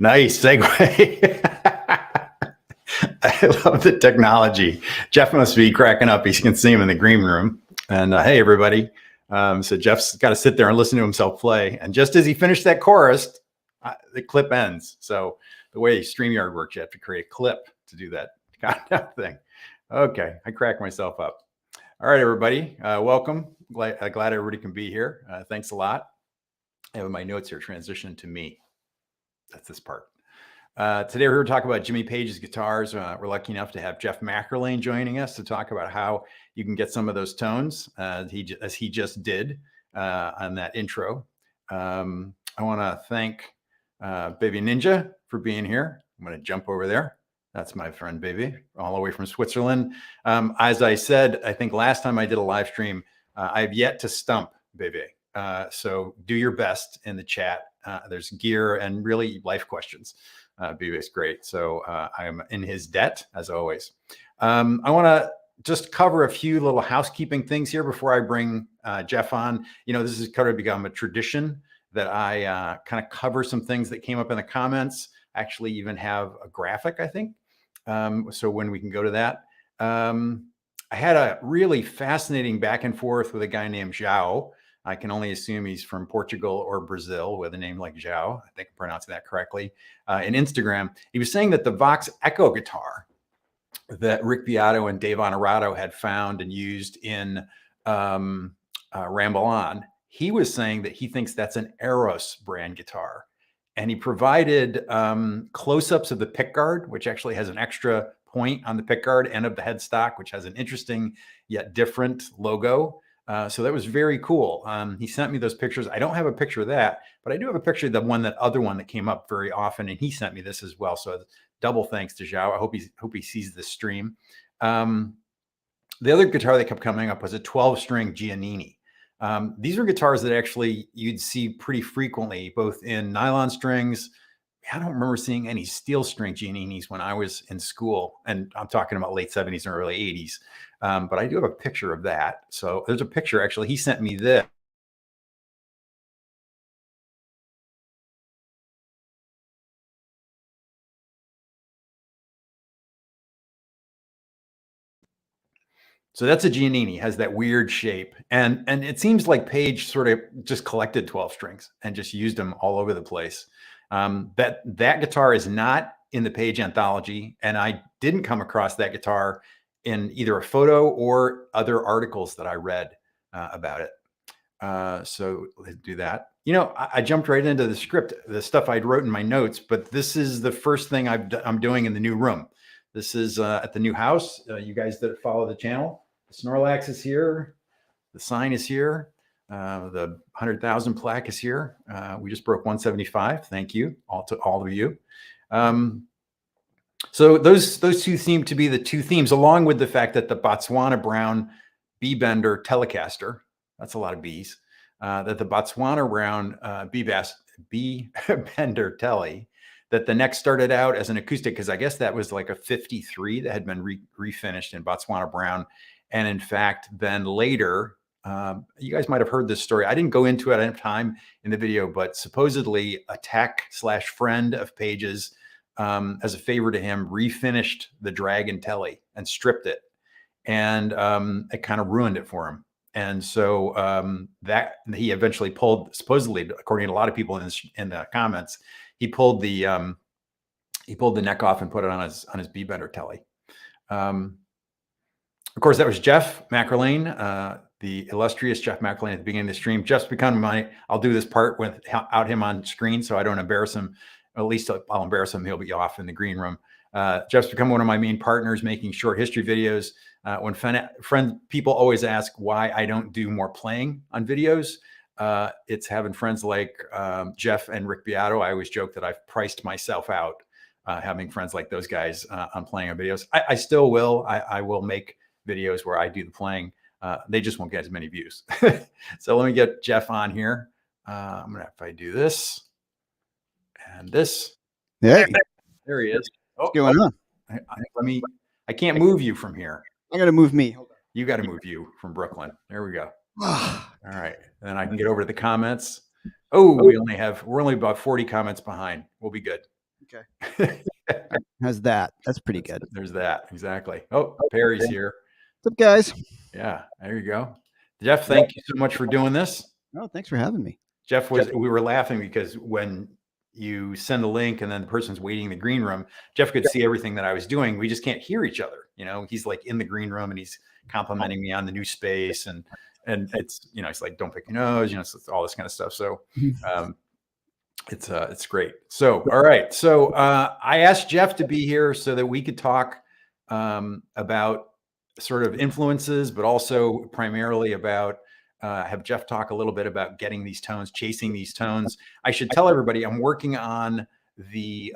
Nice segue. I love the technology. Jeff must be cracking up. He can see him in the green room. And hey, everybody. So Jeff's got to sit there and listen to himself play. And just as he finished that chorus, the clip ends. So the way StreamYard works, you have to create a clip to do that kind of thing. Okay, I cracked myself up. All right, everybody. Welcome. Glad everybody can be here. Thanks a lot. I have my notes here, transition to me. That's this part. Today we're here to talk about Jimmy Page's guitars. We're lucky enough to have Jeff McErlain joining us to talk about how you can get some of those tones as he just did on that intro. I want to thank Baby Ninja for being here. I'm going to jump over there. That's my friend Baby, all the way from Switzerland. As I said, I think last time I did a live stream, I have yet to stump Baby. So do your best in the chat. There's gear and really life questions. Baby's great. So I'm in his debt as always. I want to just cover a few little housekeeping things here before I bring Jeff on. You know, this has kind of become a tradition that I kind of cover some things that came up in the comments. Actually even have a graphic, I think. So when we can go to that. I had a really fascinating back and forth with a guy named João. I can only assume he's from Portugal or Brazil with a name like João. I think I'm pronouncing that correctly. In Instagram, he was saying that the Vox Echo guitar that Rick Beato and Dave Honorato had found and used in Ramble On, he was saying that he thinks that's an Eros brand guitar. And he provided close-ups of the pickguard, which actually has an extra point on the pickguard, and of the headstock, which has an interesting yet different logo. So that was very cool. He sent me those pictures. I don't have a picture of that, but I do have a picture of the other one that came up very often, and he sent me this as well. So double thanks to João. I hope he sees this stream. The other guitar that kept coming up was a 12-string Giannini. These are guitars that actually you'd see pretty frequently, both in nylon strings. I don't remember seeing any steel string Gianninis when I was in school, and I'm talking about late 70s and early 80s. But I do have a picture of that. So there's a picture, actually. He sent me this. So that's a Giannini, has that weird shape. And it seems like Page sort of just collected 12 strings and just used them all over the place. That guitar is not in the Page anthology, and I didn't come across that guitar in either a photo or other articles that I read about it. So let's do that. You know, I jumped right into the script, the stuff I'd wrote in my notes, but this is the first thing I'm doing in the new room. This is at the new house. You guys that follow the channel, the Snorlax is here. The sign is here. The 100,000 plaque is here. We just broke 175. Thank you to all of you. So those two seem to be the two themes, along with the fact that the Botswana Brown B-Bender Telecaster, that's a lot of B's, that the Botswana Brown B-Bender Tele, that the neck started out as an acoustic, because I guess that was like a 53 that had been refinished in Botswana Brown. And in fact, then later, you guys might have heard this story. I didn't go into it at any time in the video, but supposedly a tech/friend of Page's, as a favor to him, refinished the Dragon Telly and stripped it. And it kind of ruined it for him. And so that he eventually pulled, supposedly, according to a lot of people in the comments, he pulled the neck off and put it on his B-Bender Telly. Of course, that was Jeff McErlain, the illustrious Jeff McErlain at the beginning of the stream. Jeff's become I'll do this part without him on screen so I don't embarrass him. At least I'll embarrass him. He'll be off in the green room. Jeff's become one of my main partners making short history videos. When people always ask why I don't do more playing on videos, it's having friends like Jeff and Rick Beato. I always joke that I've priced myself out having friends like those guys on playing on videos. I still will. I will make videos where I do the playing. They just won't get as many views. So let me get Jeff on here. I'm gonna, if I do this and this, hey, there he is. What's going on? I can't move you from here. I gotta move me. You got to move you from Brooklyn. There we go. All right, then I can get over to the comments. Oh, we're only about 40 comments behind. We'll be good. Okay. How's that? That's pretty good. There's that. Exactly. Oh, Perry's here. What's up, guys? Yeah, there you go. Jeff, thank you so much for doing this. Oh, thanks for having me. Jeff we were laughing because when you send a link and then the person's waiting in the green room, Jeff could see everything that I was doing. We just can't hear each other. He's like in the green room and he's complimenting me on the new space and it's, it's like, don't pick your nose, it's all this kind of stuff. So, it's great. So, all right. So, I asked Jeff to be here so that we could talk, about sort of influences, but also primarily about, have Jeff talk a little bit about getting these tones, chasing these tones. I should tell everybody I'm working on the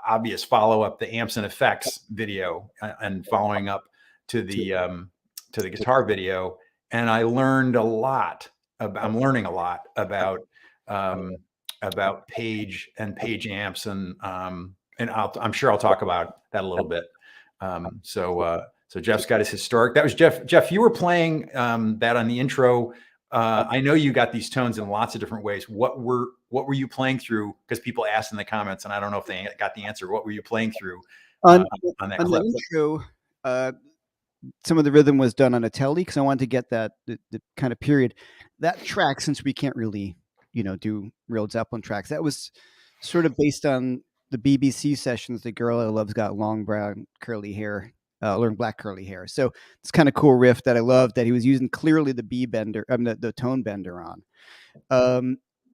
obvious follow-up, the amps and effects video, and following up to the guitar video. And I learned a lot. I'm learning a lot about Page and Page amps, and I'm sure I'll talk about that a little bit. So Jeff's got his historic. That was Jeff. Jeff, you were playing that on the intro. I know you got these tones in lots of different ways. What were you playing through? Because people asked in the comments, and I don't know if they got the answer. What were you playing through on that clip? The intro, some of the rhythm was done on a telly because I wanted to get the kind of period. That track, since we can't really, do real Zeppelin tracks, that was sort of based on the BBC sessions. The Girl I Love's Got Long Brown Curly Hair. Learn black curly hair. So it's kind of cool riff that I love that he was using clearly the B bender, the tone bender on.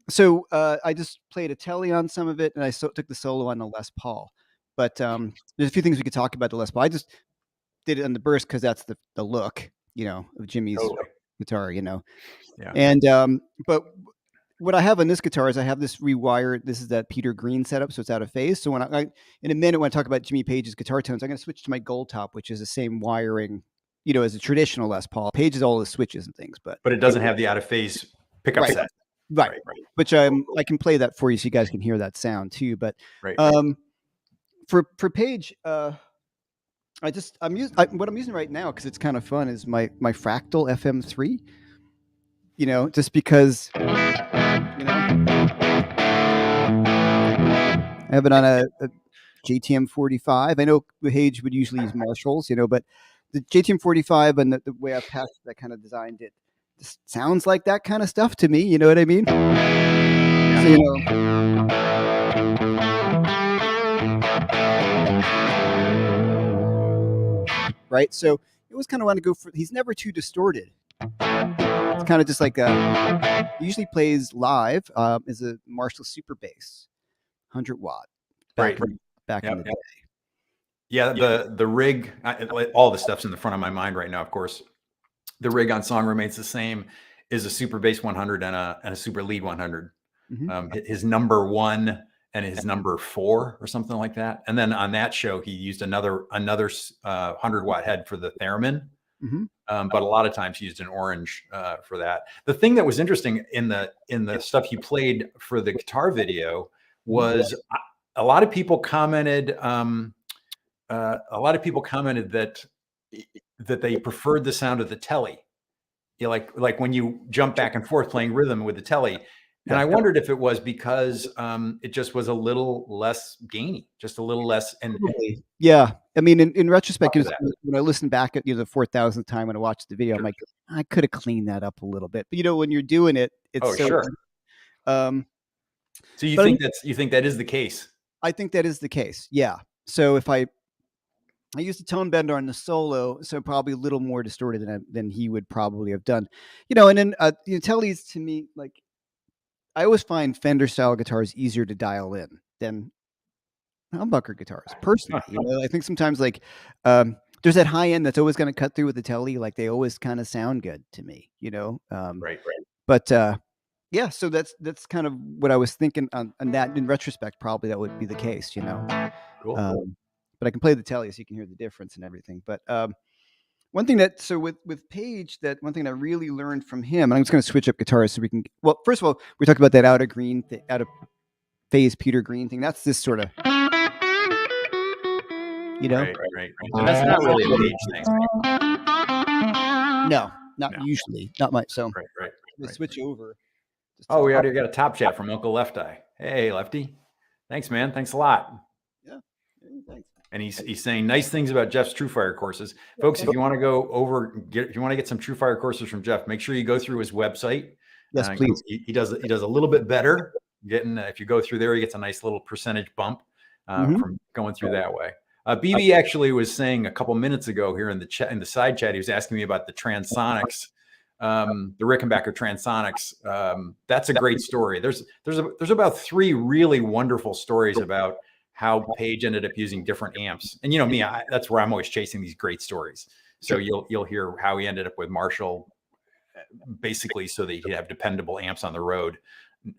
So I just played a telly on some of it, and I took the solo on the Les Paul. But there's a few things we could talk about the Les Paul. I just did it on the burst because that's the look, of Jimmy's guitar, Yeah. And but what I have on this guitar is I have this rewired. This is that Peter Green setup, so it's out of phase. So when in a minute, when I talk about Jimmy Page's guitar tones, I'm going to switch to my Gold Top, which is the same wiring, as a traditional Les Paul. Page is all the switches and things, but it doesn't have the out of phase pickup set. Right. Which I can play that for you, so you guys can hear that sound too. But for Page, what I'm using right now because it's kind of fun is my Fractal FM3. Just because. I have it on a JTM 45. I know Page would usually use Marshalls, but the JTM 45 and the way I passed that kind of designed it just sounds like that kind of stuff to me. You know what I mean? Right. So it was kind of want to go for. He's never too distorted. It's kind of just like he usually plays live as a Marshall Super Bass, 100-watt. Back in the day. Yeah, the rig, all the stuff's in the front of my mind right now. Of course, the rig on song remains the same. Is a Super Bass 100 and a Super Lead 100. Mm-hmm. His number 1 and his number 4 or something like that. And then on that show, he used another 100-watt head for the theremin. Mm-hmm. But a lot of times he used an orange for that. The thing that was interesting in the stuff he played for the guitar video was a lot of people commented. That they preferred the sound of the telly. Like when you jump back and forth playing rhythm with the telly. And I wondered if it was because it just was a little less gainy, just a little less. And yeah, I mean, in retrospect, when I listen back at the 4,000th time when I watched the video, I'm like, I could have cleaned that up a little bit. But when you're doing it, it's sure. So you think that is the case? I think that is the case. Yeah. So if I used a tone bender on the solo, so probably a little more distorted than he would probably have done, And then tellies to me, like, I always find Fender style guitars easier to dial in than humbucker guitars. Personally, I think sometimes like there's that high end that's always going to cut through with the telly. Like they always kind of sound good to me, Right. But yeah, so that's kind of what I was thinking on that. In retrospect, probably that would be the case, Cool. But I can play the telly so you can hear the difference and everything. But one thing with Page, one thing I really learned from him, and I'm just going to switch up guitars so we can. Well, first of all, we talked about that out of phase Peter Green thing. That's this sort of, Right. And that's not really a Page thing. No, not usually, not much. So right. We switch over. We already got a top chat from Uncle Left Eye. Hey, Lefty. Thanks, man. Thanks a lot. Yeah. Thanks. And he's saying nice things about Jeff's TrueFire courses. Folks, if you want to go over, if you want to get some TrueFire courses from Jeff, make sure you go through his website. Yes, please. He does a little bit better. If you go through there, he gets a nice little percentage bump from going through that way. BB actually was saying a couple minutes ago here in the chat, in the side chat, he was asking me about the Transonics, the Rickenbacker Transonics. That's a great story. There's about 3 really wonderful stories about how Page ended up using different amps. And you know me, that's where I'm always chasing these great stories. So you'll hear how he ended up with Marshall, basically so that he'd have dependable amps on the road,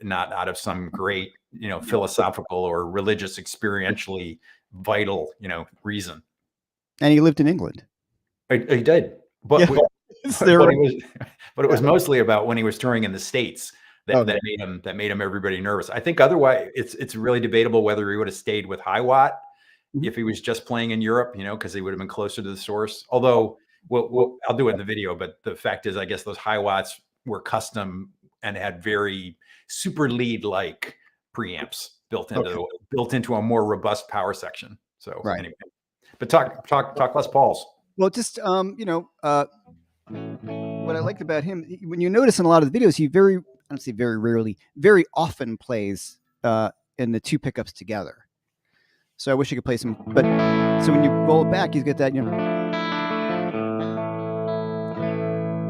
not out of some great, philosophical or religious, experientially vital, reason. And he lived in England. He did, but Yeah. but it was mostly about when he was touring in the States. That made him everybody nervous. I think otherwise it's really debatable whether he would have stayed with High Watt if he was just playing in Europe, because he would have been closer to the source. Although I'll do it in the video, but the fact is, I guess those High Watts were custom and had very super lead like preamps built into a more robust power section. So anyway, but talk Les Pauls. Well, just what I liked about him, when you notice in a lot of the videos, he I don't say very rarely, very often plays in the 2 pickups together. So I wish I could play some, but so when you roll it back, you get that,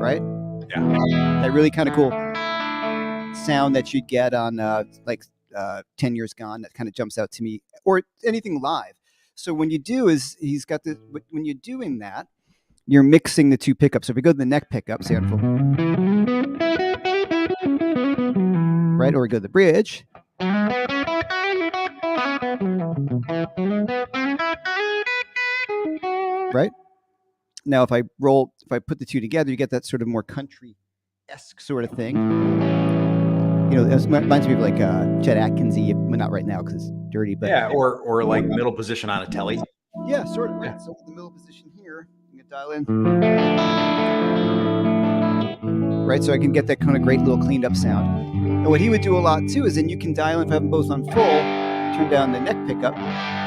right? Yeah. That really kind of cool sound that you'd get on 10 Years Gone. That kind of jumps out to me, or anything live. So when you do is he's got the, when you're doing that, you're mixing the 2 pickups. So if we go to the neck pickup, say, right, or we go to the bridge. Right. Now, if I put the 2 together, you get that sort of more country-esque sort of thing. It reminds me of like Chet Atkinsy, well, not right now because it's dirty, but yeah, or like middle position on a telly. Yeah, sort of. Right. Yeah. So the middle position here, you can dial in. Right, so I can get that kind of great little cleaned up sound. And what he would do a lot too is then you can dial in, if I have them both on full, turn down the neck pickup,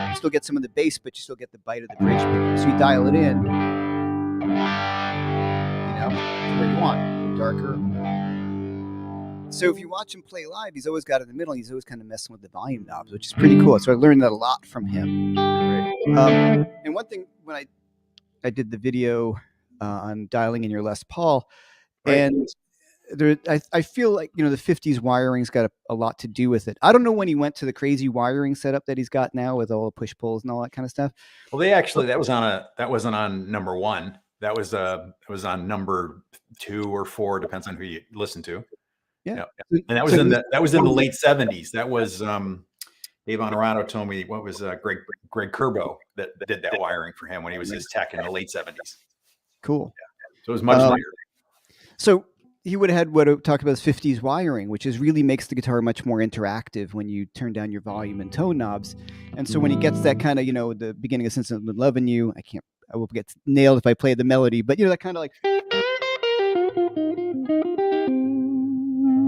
you still get some of the bass, but you still get the bite of the bridge pickup. So you dial it in, where you want, darker. So if you watch him play live, he's always got it in the middle. He's always kind of messing with the volume knobs, which is pretty cool. So I learned that a lot from him. And one thing, when I did the video on dialing in your Les Paul, and I feel like the 50s wiring's got a lot to do with it. I don't know when he went to the crazy wiring setup that he's got now with all the push pulls and all that kind of stuff. Well, that wasn't on number 1. That was on number 2 or 4, depends on who you listen to. Yeah. And that was in the late 70s. That was Dave Honorado told me what was Greg Kerbo that did that wiring for him when he was his tech in the late 70s. Cool. Yeah. So it was much later. So he would have had what I talked about as 50s wiring, which really makes the guitar much more interactive when you turn down your volume and tone knobs. And so when he gets that kind of, the beginning of Since I've Been Loving You, I will get nailed if I play the melody, but that kind of like,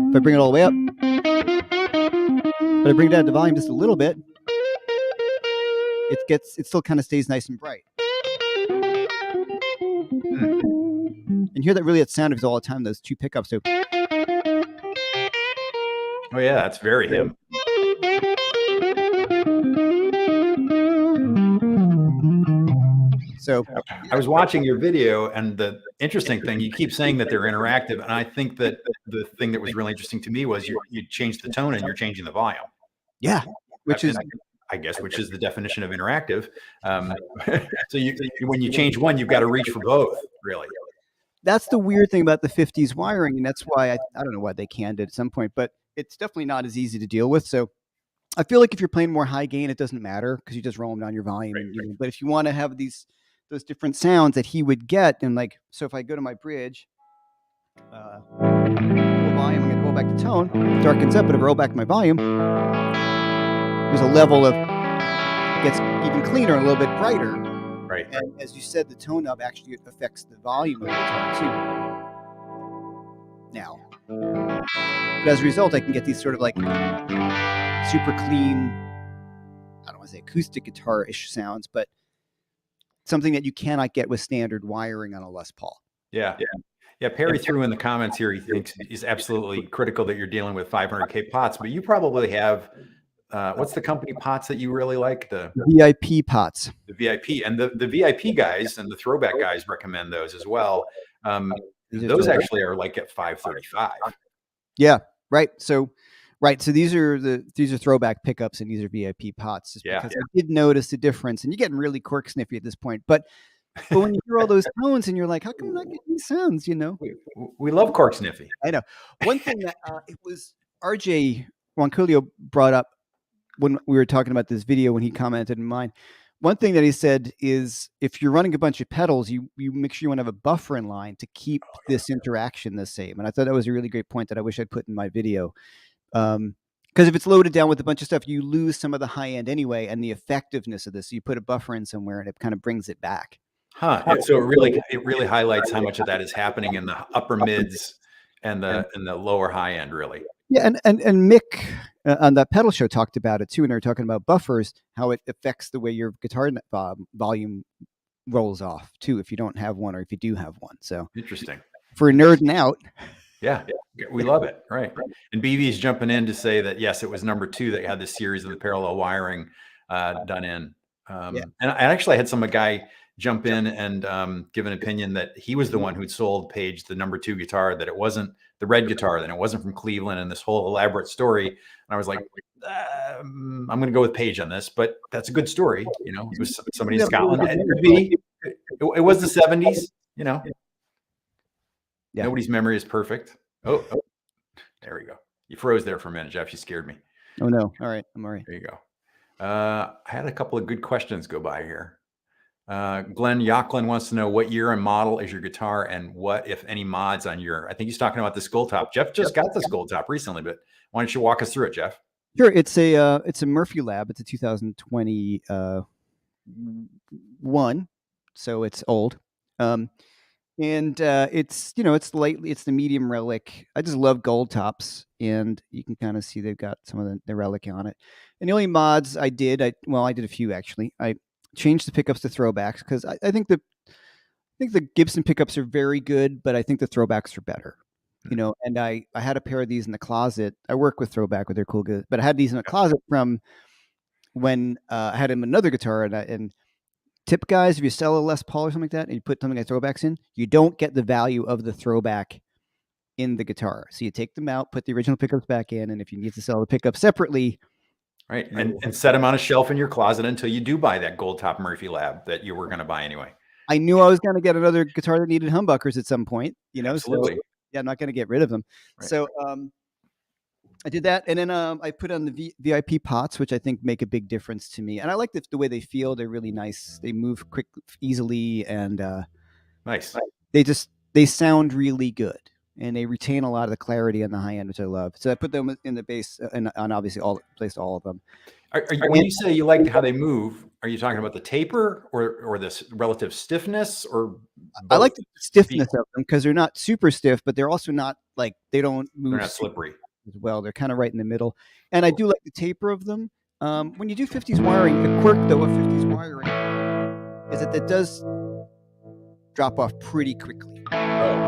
if I bring it all the way up, but I bring down the volume just a little bit, it still kind of stays nice and bright. And hear that sound of it all the time, those 2 pickups. So, oh yeah, that's very him. So I was watching your video, and the interesting thing, you keep saying that they're interactive, and I think that the thing that was really interesting to me was you changed the tone and you're changing the volume. Yeah, which is the definition of interactive. So when you change one, you've got to reach for both, really. That's the weird thing about the 50s wiring, and that's why I don't know why they canned it at some point, but it's definitely not as easy to deal with. So I feel like if you're playing more high gain, it doesn't matter because you just roll them down your volume. Right. But if you want to have those different sounds that he would get, and so if I go to my bridge, full volume, I'm going to roll back the tone, it darkens up, but if I roll back my volume, there's a level of, it gets even cleaner, a little bit brighter. Right. And as you said, the tone knob actually affects the volume of the guitar too. Now, but as a result, I can get these sort of like super clean I don't want to say acoustic guitar-ish sounds, but something that you cannot get with standard wiring on a Les Paul. Yeah. Perry threw in the comments here. He thinks it's absolutely critical that you're dealing with 500K pots, but you probably have, what's the company pots that you really like? The VIP pots. The VIP, and the VIP guys and the throwback guys recommend those as well. Those actually are like at 535. Yeah, right. So these are throwback pickups, and these are VIP pots. Just because I did notice the difference, and you're getting really cork sniffy at this point. But when you hear all those tones, and you're like, how come I'm not getting these sounds? We love cork sniffy. I know. One thing that it was RJ Roncolio brought up when we were talking about this video, when he commented in mine. One thing that he said is, if you're running a bunch of pedals, you make sure you want to have a buffer in line to keep this interaction the same. And I thought that was a really great point that I wish I'd put in my video. Because if it's loaded down with a bunch of stuff, you lose some of the high end anyway, and the effectiveness of this. So you put a buffer in somewhere, and it kind of brings it back. And so it really highlights how much of that is happening in the upper mids and the lower high end, really. Yeah, and Mick on that pedal show talked about it too, and they were talking about buffers, how it affects the way your guitar volume rolls off too, if you don't have one or if you do have one. So interesting for nerding out. Yeah, we love it, right? And BB's jumping in to say that yes, it was number 2 that had this series of the parallel wiring done in. And I actually had some guy jump in and give an opinion that he was the one who'd sold Paige the number 2 guitar, that it wasn't the red guitar, that it wasn't from Cleveland, and this whole elaborate story. And I was like, I'm going to go with Paige on this, but that's a good story. It was somebody in Scotland. And it was the 70s, Yeah. Nobody's memory is perfect. Oh, there we go. You froze there for a minute, Jeff. You scared me. Oh, no. All right. I'm all right. There you go. I had a couple of good questions go by here. Glenn Yocklin wants to know, what year and model is your guitar, and what, if any, mods on your, I think he's talking about the Skull Top. Jeff just got the Skull Top recently, but why don't you walk us through it, Jeff? Sure. It's a Murphy Lab. It's a 2021, so it's old. And it's it's the medium relic. I just love gold tops, and you can kind of see they've got some of the relic on it. And the only mods I did a few actually. I changed the pickups to throwbacks, because I think the Gibson pickups are very good, but I think the throwbacks are better. And I had a pair of these in the closet. I work with throwback with their cool good, but I had these in the closet from when I had another guitar, and tip guys, if you sell a Les Paul or something like that, and you put something like throwbacks in, you don't get the value of the throwback in the guitar. So you take them out, put the original pickups back in, and if you need to sell the pickups separately, right, and set them on a shelf in your closet until you do buy that gold top Murphy Lab that you were going to buy anyway. I knew I was going to get another guitar that needed humbuckers at some point. Absolutely. So, I'm not going to get rid of them. Right. So I did that, and then I put on the VIP pots, which I think make a big difference to me. And I like the way they feel. They're really nice. They move quick, easily, and nice. They sound really good, and they retain a lot of the clarity on the high end, which I love. So I put them in the bass, and on obviously placed all of them. When you say you like how they move, are you talking about the taper or this relative stiffness, or both? I like the stiffness of them, because they're not super stiff, but they're also not like, they don't move. They're not slippery as well. They're kind of right in the middle. And I do like the taper of them. When you do 50s wiring, the quirk though of 50s wiring is that it does drop off pretty quickly. Oh,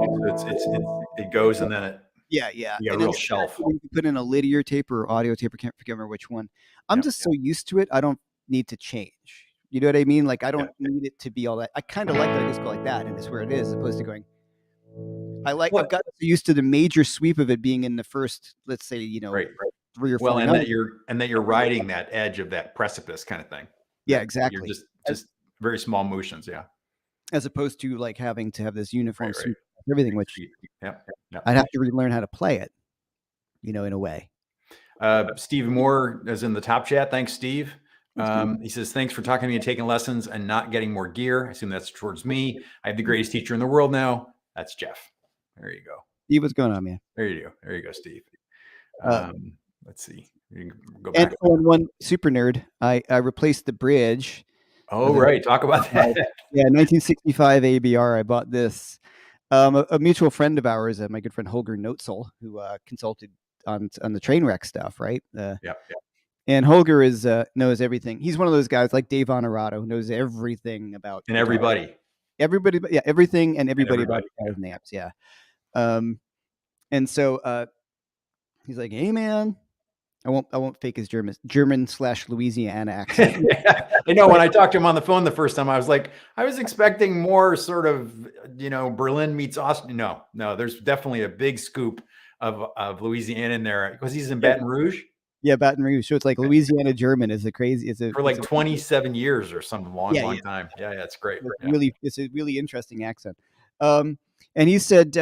it goes and then it. Yeah. You got a real shelf. You put in a linear taper or audio taper, can't remember which one. I'm just so used to it, I don't need to change. You know what I mean? Like, I don't need it to be all that. I kind of like that I just go like that, and it's where it is, as opposed to going. I've gotten used to the major sweep of it being in the first, let's say, 3 or 4. Well, and that you're riding that edge of that precipice kind of thing. Yeah, exactly. You're just very small motions, yeah. As opposed to like having to have this uniform sweep of everything, which Yep. I'd have to relearn how to play it, in a way. Steve Moore is in the top chat. Thanks, Steve. He says, thanks for talking to me and taking lessons and not getting more gear. I assume that's towards me. I have the greatest teacher in the world now. That's Jeff. There you go. Steve, what's going on, man? There you go, Steve. Let's see. You can go back. And one super nerd, I replaced the bridge. Oh, right. Talk about that. Yeah, 1965 ABR. I bought this. A mutual friend of ours, my good friend Holger Notzel, who consulted on the train wreck stuff, right? Yeah. And Holger is knows everything. He's one of those guys like Dave Honorato who knows everything about And everybody. everybody, yeah, everything and everybody about everybody, guitars and amps, yeah. And so he's like, "Hey, man." I won't fake his German/Louisiana accent. Yeah. I know when I talked to him on the phone the first time, I was like, I was expecting more sort of, Berlin meets Austin. No, there's definitely a big scoop of Louisiana in there because he's in Baton Rouge. Yeah, Baton Rouge. So it's like Louisiana German is a crazy. For like 27 years or some long time. Yeah, it's great. It's a really interesting accent. And he said,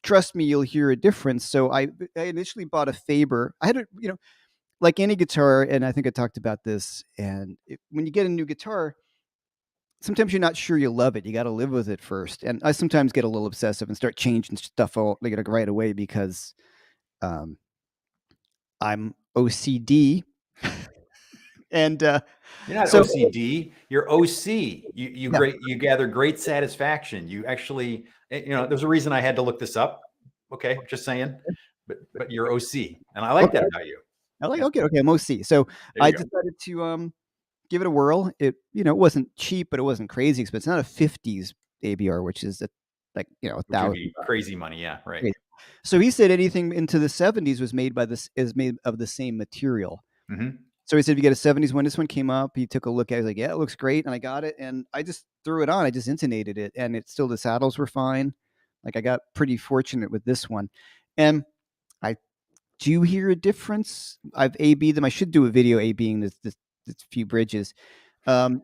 "Trust me, you'll hear a difference." So I initially bought a Faber. I had a, like any guitar, and I think I talked about this. And when you get a new guitar, sometimes you're not sure you love it. You got to live with it first. And I sometimes get a little obsessive and start changing stuff out like right away because I'm OCD. And you're not OCD, you're OC. You gather great satisfaction. You actually, there's a reason I had to look this up. Okay, just saying. But you're OC, and I like that about you. I like okay, I'm OC. So I decided to give it a whirl. It wasn't cheap, but it wasn't crazy expensive. It's not a 50s ABR, which is like $1,000 crazy money. Yeah, right. Crazy. So he said anything into the 70s was made made of the same material. Mm-hmm. So he said, if you get a 70s one, this one came up, he took a look at it. He was like, yeah, it looks great. And I got it. And I just threw it on. I just intonated it. And the saddles were fine. Like I got pretty fortunate with this one. And I do hear a difference. I've A-B'd them. I should do a video A-B'ing this few bridges. If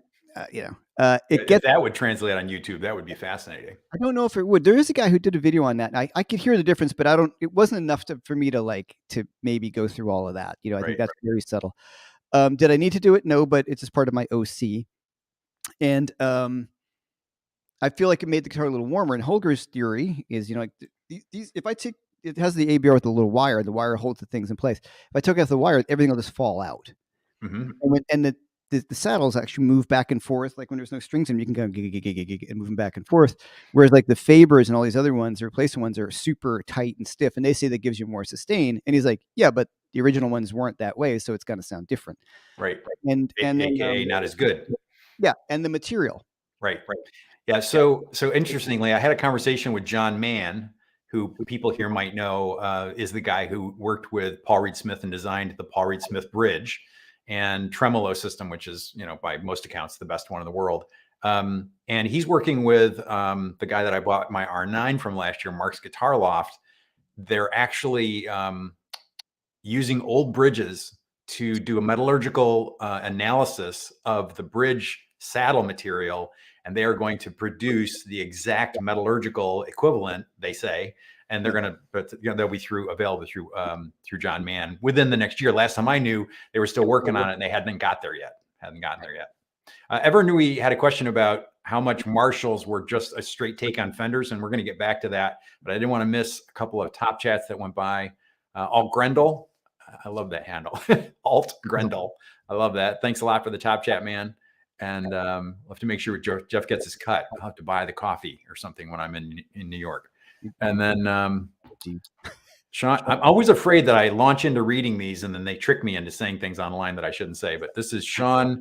that would translate on YouTube, that would be fascinating. I don't know if it would. There is a guy who did a video on that. I could hear the difference, but it wasn't enough for me to maybe go through all of that. I think that's very subtle. Did I need to do it? No, but it's just part of my OC. And I feel like it made the guitar a little warmer. And Holger's theory is, these, if I take, it has the ABR with a little wire, the wire holds the things in place. If I took off the wire, everything will just fall out. Mm-hmm. And the saddles actually move back and forth. Like when there's no strings in them, you can go and move them back and forth. Whereas like the Fabers and all these other ones, the replacement ones are super tight and stiff. And they say that gives you more sustain. And he's like, yeah, but the original ones weren't that way. So it's going to sound different. Right. And AKA not as good. Yeah. And the material. Right. Yeah. So interestingly, I had a conversation with John Mann, who people here might know is the guy who worked with Paul Reed Smith and designed the Paul Reed Smith bridge and tremolo system, which is, by most accounts, the best one in the world. And he's working with the guy that I bought my R9 from last year, Mark's Guitar Loft. They're actually using old bridges to do a metallurgical analysis of the bridge saddle material. And they are going to produce the exact metallurgical equivalent, they say, and they're going to, but they'll be available through John Mann within the next year. Last time I knew, they were still working on it, and they hadn't gotten there yet. Evernui had a question about how much Marshalls were just a straight take on Fenders, and we're going to get back to that. But I didn't want to miss a couple of top chats that went by. Alt Grendel, I love that handle. Alt Grendel, I love that. Thanks a lot for the top chat, man. And we'll have to make sure Jeff gets his cut. I'll have to buy the coffee or something when I'm in New York. And then Sean, I'm always afraid that I launch into reading these and then they trick me into saying things online that I shouldn't say. But this is Shawnee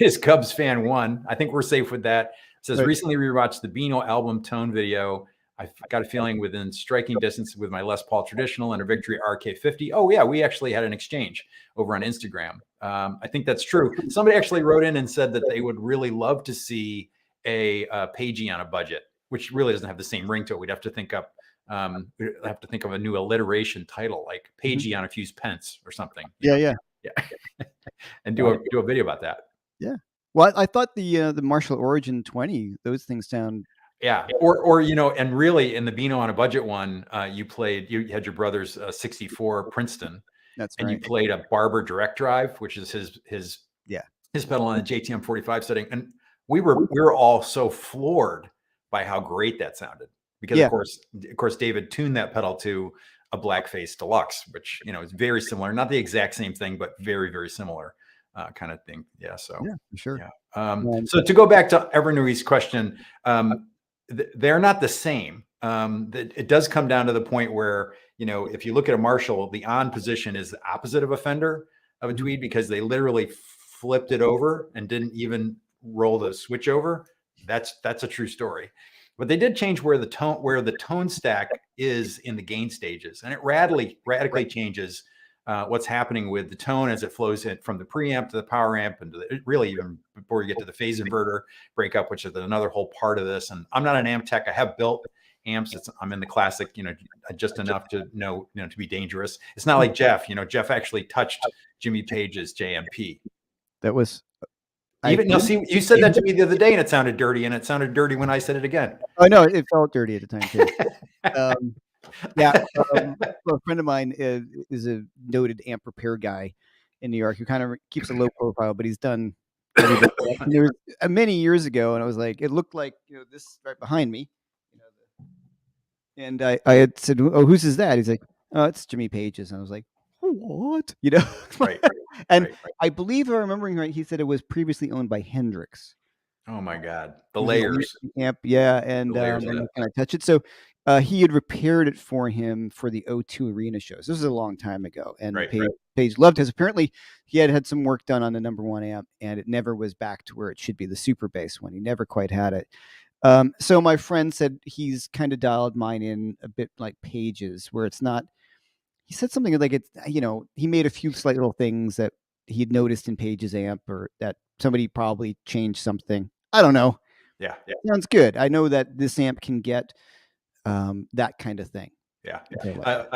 is Cubs fan 1. I think we're safe with that. It says, recently rewatched the Beano album Tone video. I've got a feeling within striking distance with my Les Paul Traditional and a Victory RK50. Oh yeah, we actually had an exchange over on Instagram. I think that's true. Somebody actually wrote in and said that they would really love to see a Pagey on a budget, which really doesn't have the same ring to it. We'd have to think of a new alliteration title like Pagey on a Fused Pence or something. Yeah. And do a video about that. Yeah. Well, I thought the Marshall Origin 20, those things sound. Yeah. Or and really in the Beano on a budget one, you had your brother's 64 Princeton. That's and right. You played a Barber direct drive, which is his pedal on the JTM 45 setting. And we were all so floored by how great that sounded. Because of course, David tuned that pedal to a Blackface Deluxe, which is very similar, not the exact same thing, but very, very similar kind of thing. Yeah. So yeah, for sure. Yeah. So to go back to Evernui's question, they're not the same. It does come down to the point where if you look at a Marshall, the on position is the opposite of a Fender. of a Tweed because they literally flipped it over and didn't even roll the switch over. That's a true story. But they did change where the tone stack is in the gain stages, and it radically changes what's happening with the tone as it flows in from the preamp to the power amp, and really even before you get to the phase inverter breakup, which is another whole part of this. And I'm not an amp tech. I have built amps. I'm in the classic, just enough to know, to be dangerous. It's not like Jeff. Jeff actually touched Jimmy Page's JMP. That was. See, you said that to me the other day, and it sounded dirty, and it sounded dirty when I said it again. Oh no, it felt dirty at the time too. Well, a friend of mine is a noted amp repair guy in New York who kind of keeps a low profile, but he's done there was many years ago, and I was like, it looked like this right behind me, and I had said, "Oh, whose is that?" He's like, "Oh, it's Jimmy Page's," and I was like, "What?" Right. And I believe, if I'm remembering right, he said it was previously owned by Hendrix. Oh my God, the layers. Amp, yeah, and can I touch it? So he had repaired it for him for the O2 Arena shows. This was a long time ago, and Page loved his. Apparently, he had some work done on the #1 amp, and it never was back to where it should be, the super bass one. He never quite had it. So my friend said he's kind of dialed mine in a bit like Page's, where it's not. He said something like it's, he made a few slight little things that he had noticed in Page's amp, or that somebody probably changed something. I don't know. Yeah. Sounds good. I know that this amp can get that kind of thing. Yeah.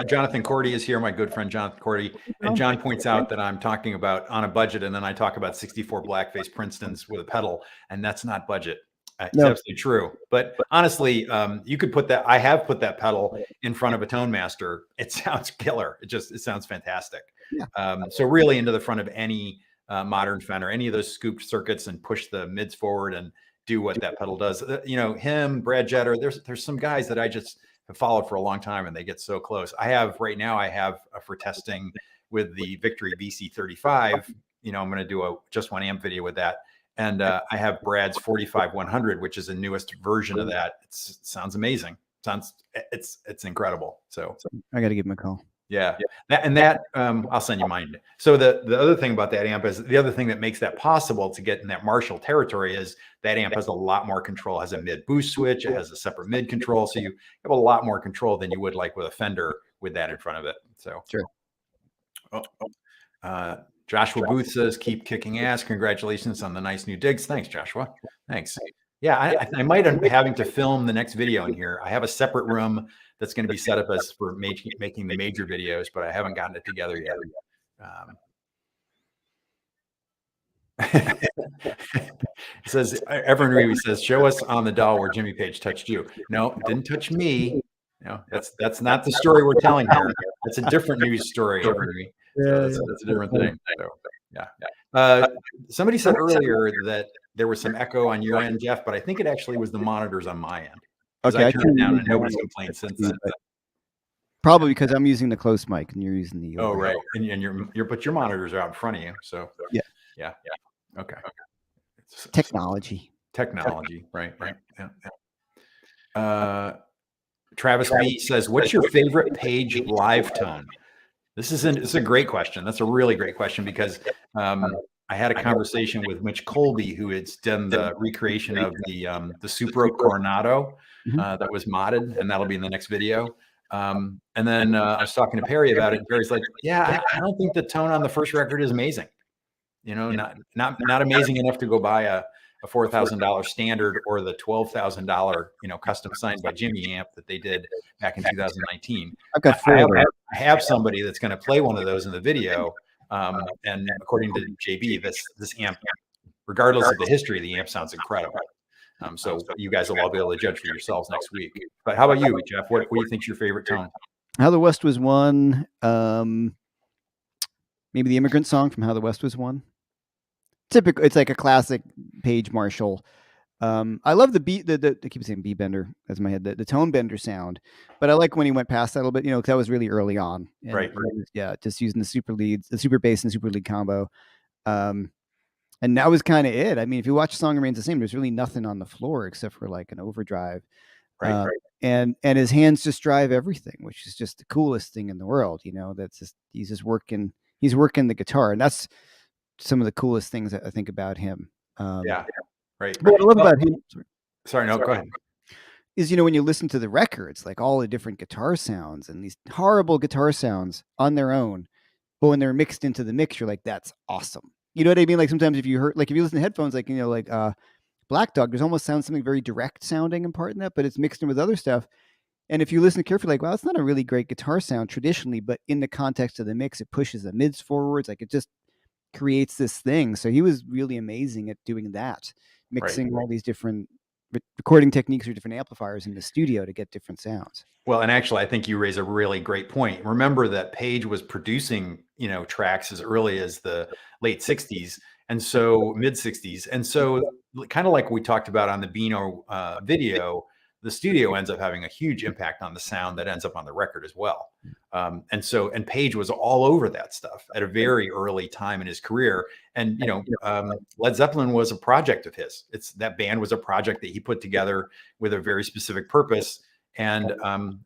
Jonathan Cordy is here, my good friend Jonathan Cordy. And John points out that I'm talking about on a budget, and then I talk about 64 blackface Princetons with a pedal, and that's not budget. It's absolutely true. But honestly, you could put that. I have put that pedal in front of a Tone Master. It sounds killer. It sounds fantastic. Yeah. So really into the front of any modern Fender, any of those scooped circuits, and push the mids forward and do what that pedal does. Him, Brad Jetter. There's some guys that I just have followed for a long time, and they get so close. I have for testing with the Victory VC35. I'm going to do a just one amp video with that. And I have Brad's 45100, which is the newest version of that. It sounds amazing. It's incredible. So I got to give him a call. Yeah. I'll send you mine. So the other thing about that amp is, the other thing that makes that possible to get in that Marshall territory is that amp has a lot more control. It has a mid boost switch. It has a separate mid control. So you have a lot more control than you would like with a Fender with that in front of it. So sure. Joshua Booth says, keep kicking ass. Congratulations on the nice new digs. Thanks, Joshua. Thanks. Yeah, I might end up having to film the next video in here. I have a separate room that's going to be set up as for making the major videos, but I haven't gotten it together yet. It says, Everett Reeve says, show us on the doll where Jimmy Page touched you. No, it didn't touch me. No, that's not the story we're telling here. That's a different news story, Everett Reeve. So that's a different thing. So, yeah. Somebody said earlier that there was some echo on your end, Jeff, but I think it actually was the monitors on my end. Okay, I turned it down and nobody's complained since then. Probably because I'm using the close mic and you're using the. Oh, right, and your monitors are out in front of you, so yeah. Okay. Technology, right. Yeah. Travis B says, "What's your favorite Page live tone?" This is a great question. That's a really great question, because I had a conversation with Mitch Colby, who had done the recreation of the Super Coronado that was modded, and that'll be in the next video. And then I was talking to Perry about it, and Perry's like, "Yeah, I don't think the tone on the first record is amazing. Not amazing enough to go buy a $4,000 standard or the $12,000 custom signed by Jimmy amp that they did back in 2019. I have somebody that's going to play one of those in the video, and according to JB, this amp, regardless of the history, the amp sounds incredible. So you guys will all be able to judge for yourselves next week. But how about you, Jeff? What do you think's your favorite tone? How the West Was Won. Maybe the Immigrant Song from How the West Was Won. Typical. It's like a classic Page Marshall. I love the beat. I keep saying B bender as in my head. The tone bender sound, but I like when he went past that a little bit. Because that was really early on. And right. Yeah, just using the super leads, the super bass and super lead combo. And that was kind of it. I mean, if you watch the song remains the same, there's really nothing on the floor except for like an overdrive. Right. And his hands just drive everything, which is just the coolest thing in the world. That's just, he's just working he's working the guitar, and that's some of the coolest things that I think about him. Yeah. Right. But what I love Well, about him, sorry, no, go ahead. is, you know, when you listen to the records, like all the different guitar sounds and these horrible guitar sounds on their own, but when they're mixed into the mix, you're like, that's awesome. You know what I mean? Like sometimes if you listen to headphones, like, you know, like Black Dog, there's almost something very direct sounding in part in that, but it's mixed in with other stuff. And if you listen carefully, like, wow, it's not a really great guitar sound traditionally, but in the context of the mix, it pushes the mids forwards. Like it just creates this thing. So he was really amazing at doing that, mixing all these different recording techniques or different amplifiers in the studio to get different sounds. Well, and actually, I think you raise a really great point. Remember that Page was producing, you know, tracks as early as the late 60s, and so mid 60s. And so kind of like we talked about on the Beano video, the studio ends up having a huge impact on the sound that ends up on the record as well. And Page was all over that stuff at a very early time in his career. And, you know, Led Zeppelin was a project of his. That band was a project that he put together with a very specific purpose. And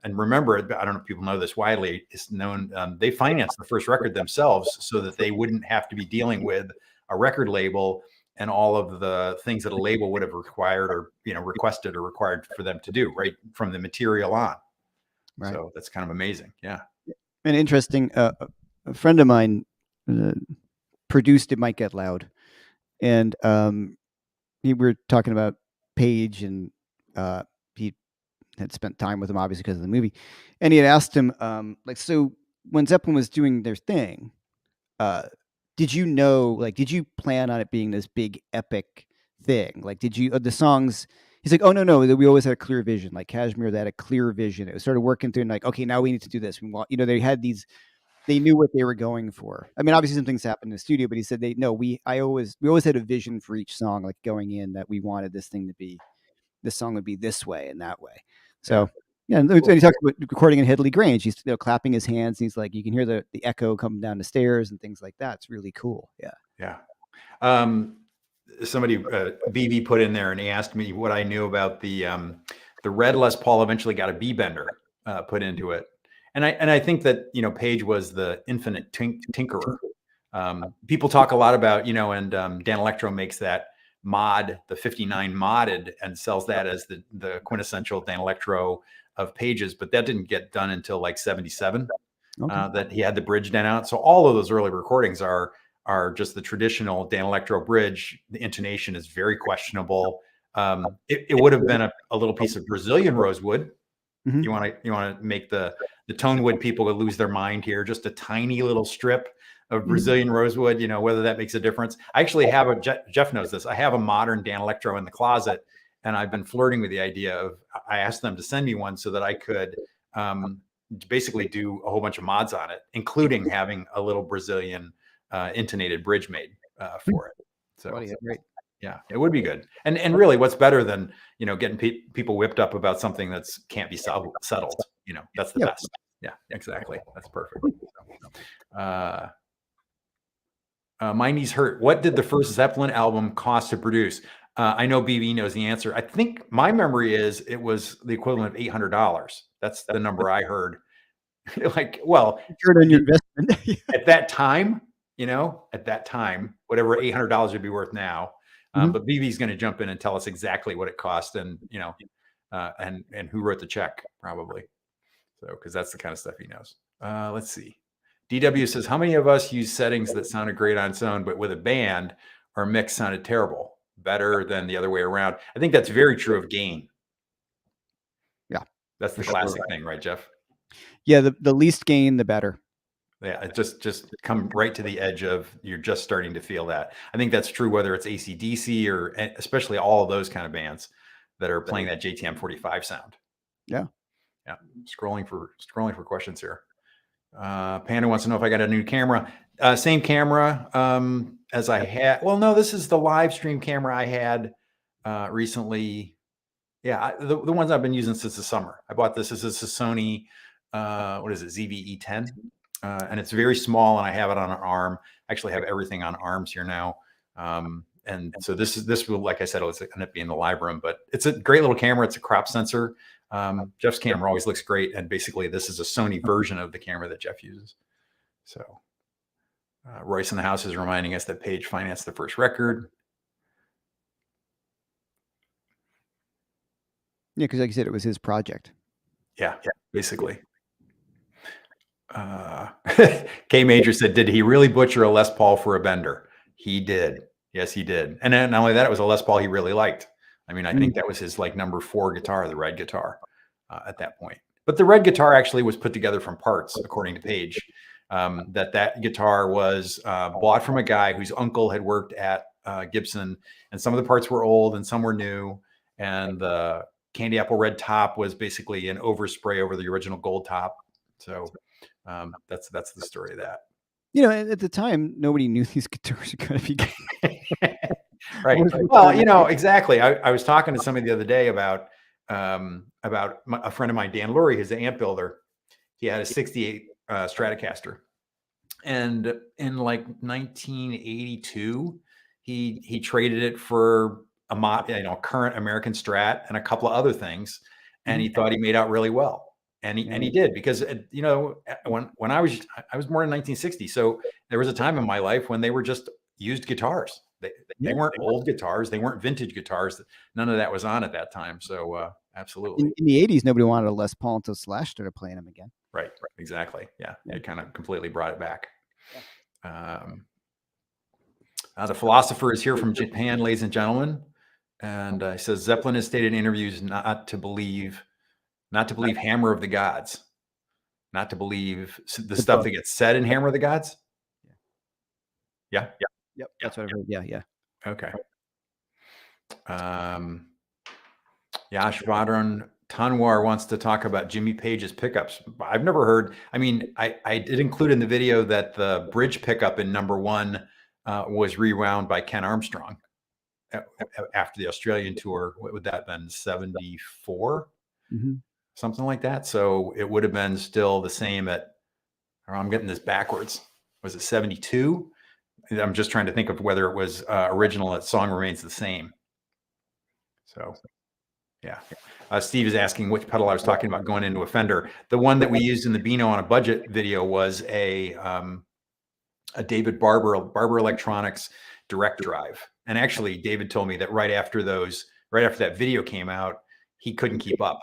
remember, I don't know if people know this widely, it's known, they financed the first record themselves so that they wouldn't have to be dealing with a record label and all of the things that a label would have required or, you know, requested or required for them to do right from the material on. Right. So that's kind of amazing. Yeah. And interesting, a friend of mine produced It Might Get Loud. And we were talking about Page, and he had spent time with him, obviously, because of the movie. And he had asked him, like, so when Zeppelin was doing their thing, did you know, like, did you plan on it being this big epic thing? Like, did you, the songs, he's like, oh, no, we always had a clear vision. Like Kashmir, they had a clear vision. It was sort of working through and like, okay, now we need to do this. We want, you know, they had these, they knew what they were going for. I mean, obviously some things happened in the studio, but he said we always had a vision for each song, like going in, that we wanted this song would be this way and that way. So yeah, and he talks about recording in Headley Grange. He's, you know, clapping his hands. And he's like, you can hear the echo coming down the stairs and things like that. It's really cool. Yeah. Yeah. Somebody, BB put in there and he asked me what I knew about the red Les Paul eventually got a B bender put into it. And I think that, you know, Page was the infinite tinkerer. People talk a lot about, you know, and Dan Electro makes that mod, the 59 modded, and sells that as the quintessential Dan Electro of Page's, but that didn't get done until like 77. That he had the bridge done out. So all of those early recordings are just the traditional Dan Electro bridge. The intonation is very questionable. It would have been a little piece of Brazilian rosewood. Mm-hmm. You want to make the Tonewood people lose their mind here. Just a tiny little strip of Brazilian rosewood, you know, whether that makes a difference. I actually have Jeff knows this. I have a modern Dan Electro in the closet, and I've been flirting with the idea of, I asked them to send me one so that I could basically do a whole bunch of mods on it, including having a little Brazilian intonated bridge made for it. So yeah, it would be good. And really, what's better than, you know, getting people whipped up about something that's can't be settled? You know, that's the best. Yeah, exactly. That's perfect. My knees hurt. What did the first Zeppelin album cost to produce? I know BB knows the answer. I think my memory is it was the equivalent of $800. That's the number I heard. Like, well, on your investment. At that time, you know, whatever $800 would be worth now. But BB's going to jump in and tell us exactly what it cost, and, you know, and who wrote the check, probably. So, because that's the kind of stuff he knows. Let's see. DW says, how many of us use settings that sounded great on its own, but with a band, our mix sounded terrible, better than the other way around? I think that's very true of gain. Yeah. That's the classic thing, right, Jeff? Yeah. The least gain, the better. Yeah. It just come right to the edge of, you're just starting to feel that. I think that's true whether it's AC/DC or especially all of those kind of bands that are playing that JTM 45 sound. Yeah. Yeah. Scrolling for questions here. Panda wants to know if I got a new camera. Same camera as I had. Well, no, this is the live stream camera I had recently. Yeah, the ones I've been using since the summer. I bought this. This is a Sony, what is it, ZV-E10. And it's very small, and I have it on an arm. I actually have everything on arms here now. And so this will, like I said, it'll end up being in the live room, but it's a great little camera. It's a crop sensor. Jeff's camera always looks great. And basically this is a Sony version of the camera that Jeff uses. So Royce in the house is reminding us that Page financed the first record. Yeah, because like you said, it was his project. Yeah, basically. K Major said, did he really butcher a Les Paul for a bender? He did. Yes, he did. And then not only that, it was a Les Paul he really liked. I mean, I think that was his like number 4 guitar, the red guitar at that point. But the red guitar actually was put together from parts, according to Page. That guitar was bought from a guy whose uncle had worked at Gibson, and some of the parts were old and some were new. And the candy apple red top was basically an overspray over the original gold top. So that's the story of that. You know, at the time, nobody knew these guitars were going to be right. Well, you know, exactly. I was talking to somebody the other day about a friend of mine, Dan Lurie, who's an amp builder. He had a 68 Stratocaster, and in like 1982, he traded it for a current American Strat and a couple of other things, and he thought he made out really well. And he did, because you know, when I was born in 1960, so there was a time in my life when they were just used guitars. They weren't old guitars, they weren't vintage guitars. None of that was on at that time. So absolutely. In the 80s, nobody wanted a Les Paul until Slash started playing them again. Right. Exactly. Yeah. It kind of completely brought it back. The philosopher is here from Japan, ladies and gentlemen, and he says Zeppelin has stated in interviews not to believe Hammer of the Gods, not to believe the stuff that gets said in Hammer of the Gods. Yeah. Yep. That's what I heard. Yeah. Okay. Yash Vadran Tanwar wants to talk about Jimmy Page's pickups. I've never heard. I mean, I did include in the video that the bridge pickup in number 1 was rewound by Ken Armstrong after the Australian tour. What would that have been? 74? Something like that. So it would have been still the same at, or I'm getting this backwards. Was it 72? I'm just trying to think of whether it was original. That song remains the same. So, yeah. Steve is asking which pedal I was talking about going into a Fender. The one that we used in the Beano on a budget video was a David Barber Electronics direct drive. And actually, David told me that right after that video came out, he couldn't keep up.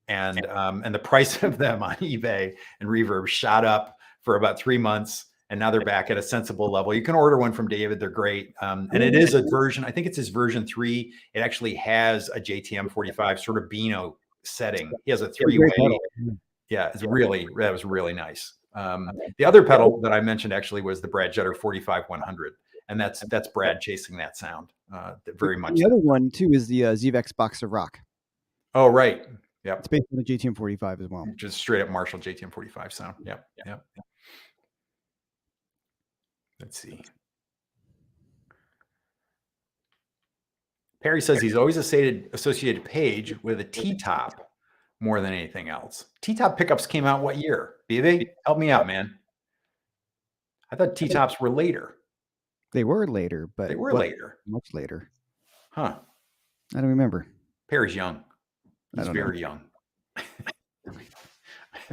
And the price of them on eBay and Reverb shot up for about 3 months, and now they're back at a sensible level. You can order one from David; they're great. And it is a version. I think it's his version 3. It actually has a JTM 45 sort of Beano setting. He has a 3-way. Yeah, that was really nice. The other pedal that I mentioned actually was the Brad Jetter 45 100, and that's Brad chasing that sound very much. The other one too is the Zvex Box of Rock. Oh, right. Yeah, it's based on the JTM 45 as well. Just straight up Marshall JTM 45 sound. Yeah. Let's see. Perry says he's always associated Page with a T-top more than anything else. T-top pickups came out what year? BV, help me out, man. I thought T-tops were later. They were later, but they were later. Much later. Huh. I don't remember. Perry's young. He's very young. I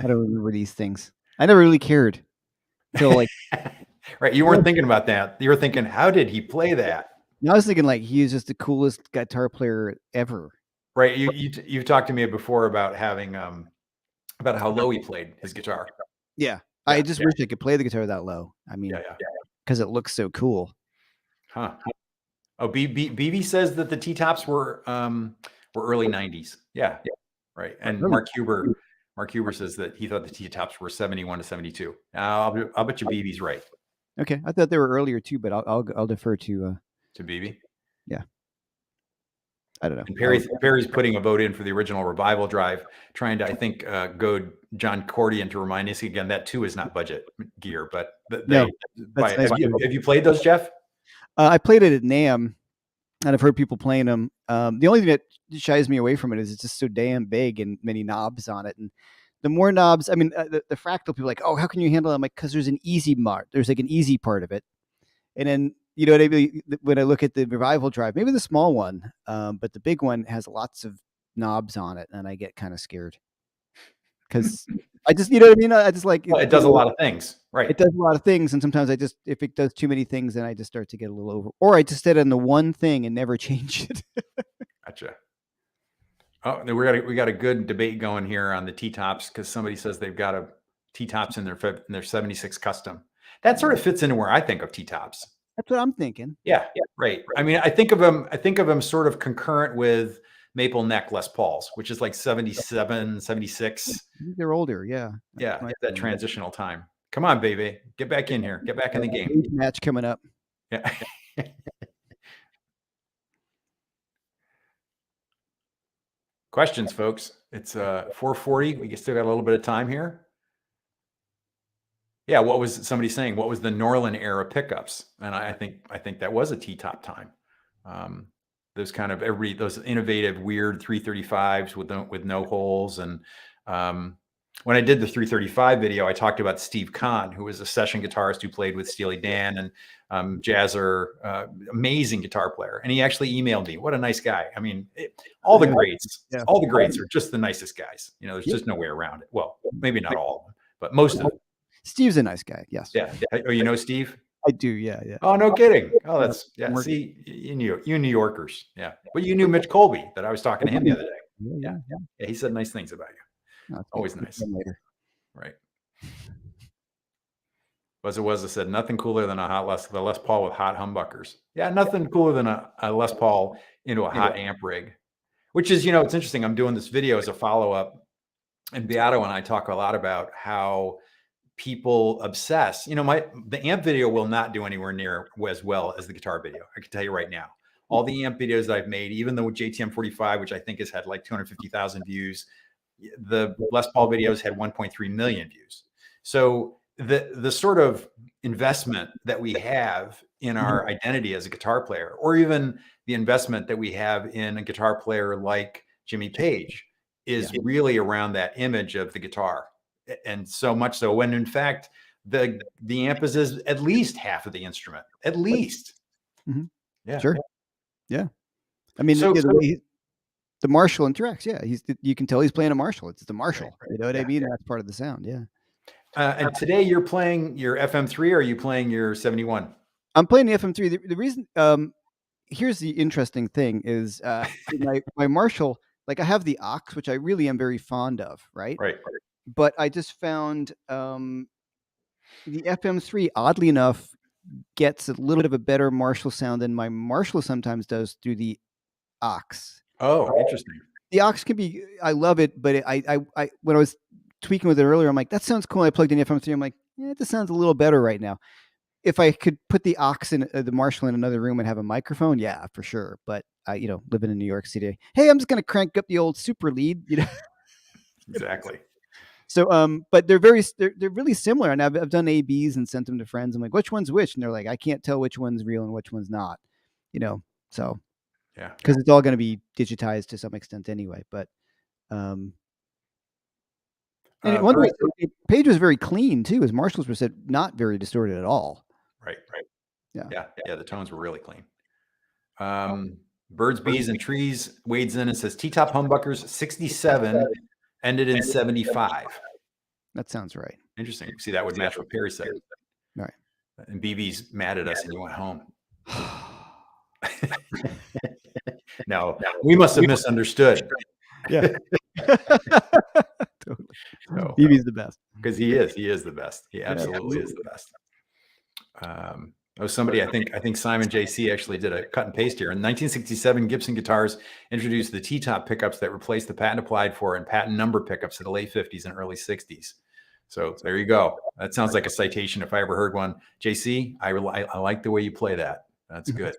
don't remember these things. I never really cared until like. Right. You weren't thinking about that. You were thinking, how did he play that? I was thinking like he was just the coolest guitar player ever. Right. You've talked to me before about having about how low he played his guitar. Yeah. I just wish I could play the guitar that low. I mean, because it looks so cool. Huh. Oh, BB says that the T-tops were early 90s. Yeah. Right. And Mark Huber says that he thought the T-tops were 71 to 72. I'll bet you BB's right. Okay. I thought they were earlier too, but I'll defer to BB. Yeah. I don't know. And Perry's putting a vote in for the original Revival drive, trying to, I think, goad John Cordian to remind us again that too is not budget gear. But no, have you played those, Jeff? I played it at NAMM, and I've heard people playing them. The only thing that shies me away from it is it's just so damn big and many knobs on it. And the more knobs, I mean, the fractal people are like, oh, how can you handle it? I'm like, because there's an easy part. There's like an easy part of it. And then, you know, when I look at the Revival drive, maybe the small one, but the big one has lots of knobs on it, and I get kind of scared. because I just, you know what I mean? I just like Well, it does a lot of things, right? It does a lot of things, and sometimes if it does too many things, then I just start to get a little over, or I just sit on the one thing and never change it. Gotcha. Oh, we got a good debate going here on the T-tops because somebody says they've got a T-tops in their 76 custom. That sort of fits into where I think of T-tops. That's what I'm thinking. Yeah, right. I mean, I think of them sort of concurrent with Maple Neck Les Pauls, which is like 77, 76. They're older, yeah. Yeah, that transitional time. Come on, baby. Get back in here. Get back in the game. Match coming up. Yeah. Questions, folks. It's 4:40. We still got a little bit of time here. Yeah, what was somebody saying? What was the Norland era pickups? And I think that was a T-top time. Those kind of those innovative, weird 335s with no holes. And when I did the 335 video, I talked about Steve Kahn, who was a session guitarist who played with Steely Dan and Jazzer, amazing guitar player. And he actually emailed me. What a nice guy. I mean, all the greats are just the nicest guys. You know, there's just no way around it. Well, maybe not all of them, but most of them. Steve's a nice guy. Yes. Yeah. Oh, you know Steve? I do. Yeah. Yeah. Oh, no kidding. Oh, that's See, you New Yorkers. Yeah. But you knew Mitch Colby that I was talking to him the other day. Yeah. Yeah. He said nice things about you. No, always nice. Right. Was said nothing cooler than the Les Paul with hot humbuckers. Yeah, nothing cooler than a Les Paul into a hot amp rig. Which is, it's interesting. I'm doing this video as a follow-up, and Beato and I talk a lot about how people obsess. The amp video will not do anywhere near as well as the guitar video. I can tell you right now. All the amp videos I've made, even though JTM 45, which I think has had like 250,000 views, the Les Paul videos had 1.3 million views. So the sort of investment that we have in our identity as a guitar player, or even the investment that we have in a guitar player like Jimmy Page, is really around that image of the guitar. And so much so when in fact the amp is at least half of the instrument, at least. Mm-hmm. Yeah. Sure. Yeah. I mean, the Marshall interacts. Yeah. You can tell he's playing a Marshall. It's the Marshall. Right. You know what I mean? That's part of the sound. Yeah. And today you're playing your FM3, or are you playing your 71? I'm playing the FM3. The reason, here's the interesting thing is my Marshall, like I have the aux, which I really am very fond of. Right. But I just found the FM3, oddly enough, gets a little bit of a better Marshall sound than my Marshall sometimes does through the aux. Oh, interesting. The aux can be, I love it, but I when I was tweaking with it earlier, I'm like, that sounds cool. I plugged in the FM3. I'm like, this sounds a little better right now. If I could put the aux in the Marshall in another room and have a microphone, yeah, for sure. But living in New York City, hey, I'm just going to crank up the old super lead. Exactly. So, but they're really similar, and I've done ABs and sent them to friends. I'm like, which one's which? And they're like, I can't tell which one's real and which one's not. So yeah, because it's all going to be digitized to some extent anyway. But and one thing, Page was very clean too. His Marshalls were said not very distorted at all. Right. Yeah. The tones were really clean. Birds, Bees, and Trees wades in and says T-top humbuckers 67. Ended in 75. That sounds right. Interesting. See, that would match what Perry said. Right. And BB's mad at us and you went home. No, we must have misunderstood. Yeah. Totally. So, BB's the best. Because he is the best. He absolutely is the best. Somebody, I think Simon JC actually did a cut and paste here. In 1967, Gibson guitars introduced the T-top pickups that replaced the patent applied for and patent number pickups in the late 50s and early 60s. So there you go. That sounds like a citation if I ever heard one. JC, I like the way you play that. That's good.